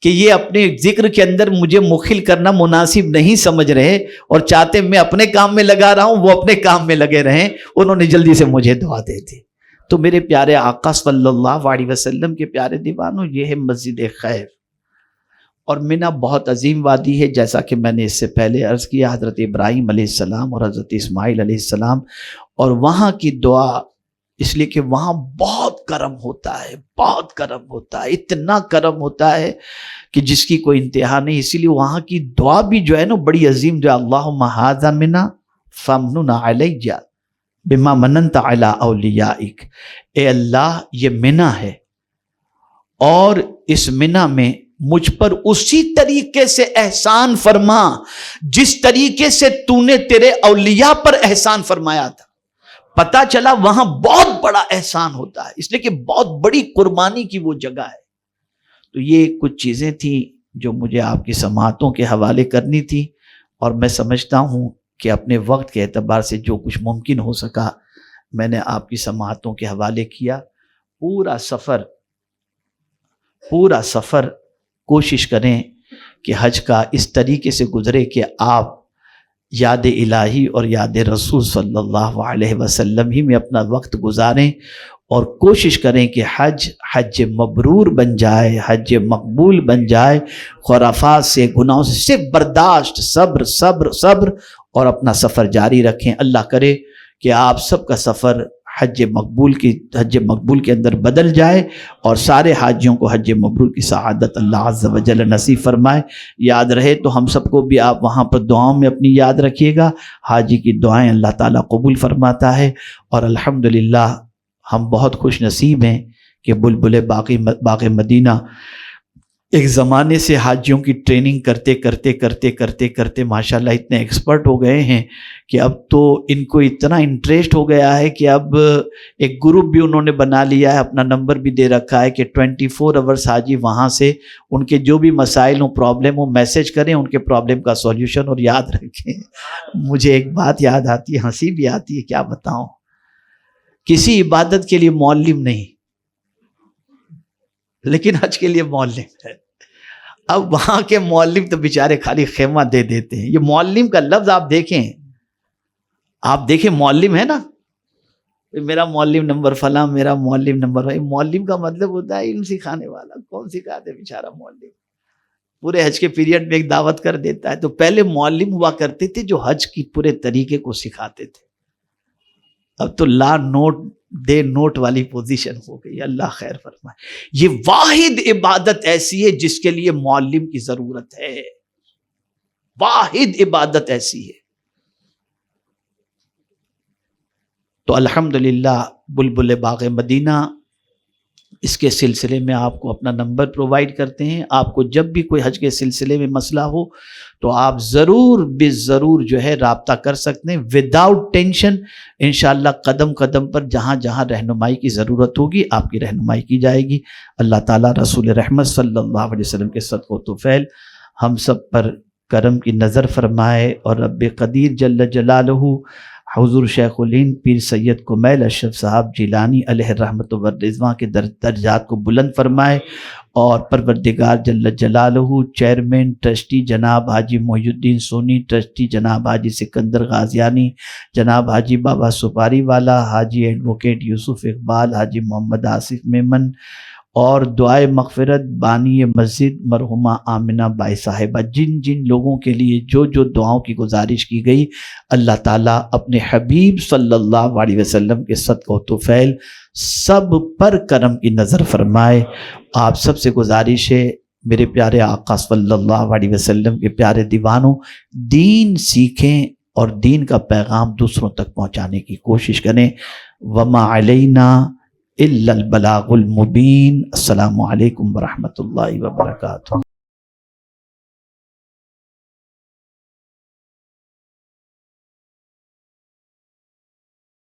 Speaker 1: کہ یہ اپنے ذکر کے اندر مجھے مخل کرنا مناسب نہیں سمجھ رہے اور چاہتے میں اپنے کام میں لگا رہا ہوں، وہ اپنے کام میں لگے رہیں، انہوں نے جلدی سے مجھے دعا دے دی۔ تو میرے پیارے آقا صلی اللہ علیہ وسلم کے پیارے دیوانوں، یہ ہے مسجد خیف، اور منی بہت عظیم وادی ہے، جیسا کہ میں نے اس سے پہلے عرض کیا، حضرت ابراہیم علیہ السلام اور حضرت اسماعیل علیہ السلام، اور وہاں کی دعا، اس لیے کہ وہاں بہت کرم ہوتا ہے، بہت کرم ہوتا ہے، اتنا کرم ہوتا ہے کہ جس کی کوئی انتہا نہیں، اسی لیے وہاں کی دعا بھی جو ہے نا بڑی عظیم جو ہے، اللہم ھذا منی فامنن علی بما مننت علی اولیائک، اے اللہ یہ منی ہے اور اس منی میں مجھ پر اسی طریقے سے احسان فرما جس طریقے سے تو نے تیرے اولیاء پر احسان فرمایا تھا۔ پتہ چلا وہاں بہت بڑا احسان ہوتا ہے، اس لیے کہ بہت بڑی قربانی کی وہ جگہ ہے۔ تو یہ کچھ چیزیں تھیں جو مجھے آپ کی سماعتوں کے حوالے کرنی تھی، اور میں سمجھتا ہوں کہ اپنے وقت کے اعتبار سے جو کچھ ممکن ہو سکا میں نے آپ کی سماعتوں کے حوالے کیا۔ پورا سفر کوشش کریں کہ حج کا اس طریقے سے گزرے کہ آپ یاد الہی اور یاد رسول صلی اللہ علیہ وسلم ہی میں اپنا وقت گزاریں، اور کوشش کریں کہ حج مبرور بن جائے، حج مقبول بن جائے، خرافات سے، گناہوں سے صرف برداشت، صبر اور اپنا سفر جاری رکھیں۔ اللہ کرے کہ آپ سب کا سفر حج مقبول کے اندر بدل جائے، اور سارے حاجیوں کو حج مبرور کی سعادت اللہ عز و جل نصیب فرمائے۔ یاد رہے تو ہم سب کو بھی آپ وہاں پر دعاؤں میں اپنی یاد رکھیے گا، حاجی کی دعائیں اللہ تعالیٰ قبول فرماتا ہے، اور الحمدللہ ہم بہت خوش نصیب ہیں کہ بلبل باغ مدینہ ایک زمانے سے حاجیوں کی ٹریننگ کرتے ماشاءاللہ اتنے ایکسپرٹ ہو گئے ہیں کہ اب تو ان کو اتنا انٹرسٹ ہو گیا ہے کہ اب ایک گروپ بھی انہوں نے بنا لیا ہے، اپنا نمبر بھی دے رکھا ہے کہ 24 آورس حاجی وہاں سے ان کے جو بھی مسائل ہوں، پرابلم ہوں، میسج کریں ان کے پرابلم کا سولوشن۔ اور یاد رکھیں، مجھے ایک بات یاد آتی ہے، ہنسی بھی آتی ہے، کیا بتاؤں، کسی عبادت کے لیے معلم نہیں، لیکن حج کے لیے معلم ہے۔ اب وہاں کے معلم تو بیچارے خالی خیمہ دے دیتے ہیں۔ یہ معلم کا لفظ آپ دیکھیں معلم ہے نا، میرا معلم نمبر فلاں، میرا معلم نمبر فلاں. معلم کا مطلب ہوتا ہے علم سکھانے والا. کون سکھاتے بیچارہ معلم؟ پورے حج کے پیریڈ میں ایک دعوت کر دیتا ہے. تو پہلے معلم ہوا کرتے تھے جو حج کی پورے طریقے کو سکھاتے تھے. اب تو لا نوٹ دے نوٹ والی پوزیشن ہو گئی. اللہ خیر فرمائے. یہ واحد عبادت ایسی ہے جس کے لیے معلم کی ضرورت ہے. واحد عبادت ایسی ہے. تو الحمدللہ بلبل باغ مدینہ اس کے سلسلے میں آپ کو اپنا نمبر پرووائیڈ کرتے ہیں. آپ کو جب بھی کوئی حج کے سلسلے میں مسئلہ ہو تو آپ ضرور ضرور جو ہے رابطہ کر سکتے ہیں وداؤٹ ٹینشن. انشاءاللہ قدم قدم پر جہاں جہاں رہنمائی کی ضرورت ہوگی آپ کی رہنمائی کی جائے گی. اللہ تعالیٰ رسول رحمت صلی اللہ علیہ وسلم کے صدقہ و طفیل ہم سب پر کرم کی نظر فرمائے، اور رب قدیر جل جلالہ حضور شیخ الہند پیر سید کمیل اشرف صاحب جیلانی علیہ رحمت و رضوان کے درجات کو بلند فرمائے، اور پروردگار جل جلالہ چیئرمین ٹرسٹی جناب حاجی محی الدین سونی، ٹرسٹی جناب حاجی سکندر غازیانی، جناب حاجی بابا سپاری والا، حاجی ایڈوکیٹ یوسف اقبال، حاجی محمد آصف میمن، اور دعائے مغفرت بانی مسجد مرحومہ آمنہ بائی صاحبہ، جن جن لوگوں کے لیے جو جو دعاؤں کی گزارش کی گئی، اللہ تعالیٰ اپنے حبیب صلی اللہ علیہ وسلم کے صدقہ و طفیل سب پر کرم کی نظر فرمائے. آپ سب سے گزارش ہے میرے پیارے آقا صلی اللہ علیہ وسلم کے پیارے دیوانوں، دین سیکھیں اور دین کا پیغام دوسروں تک پہنچانے کی کوشش کریں. وما علینا الا البلاغ المبین. السلام علیکم ورحمۃ اللہ وبرکاتہ.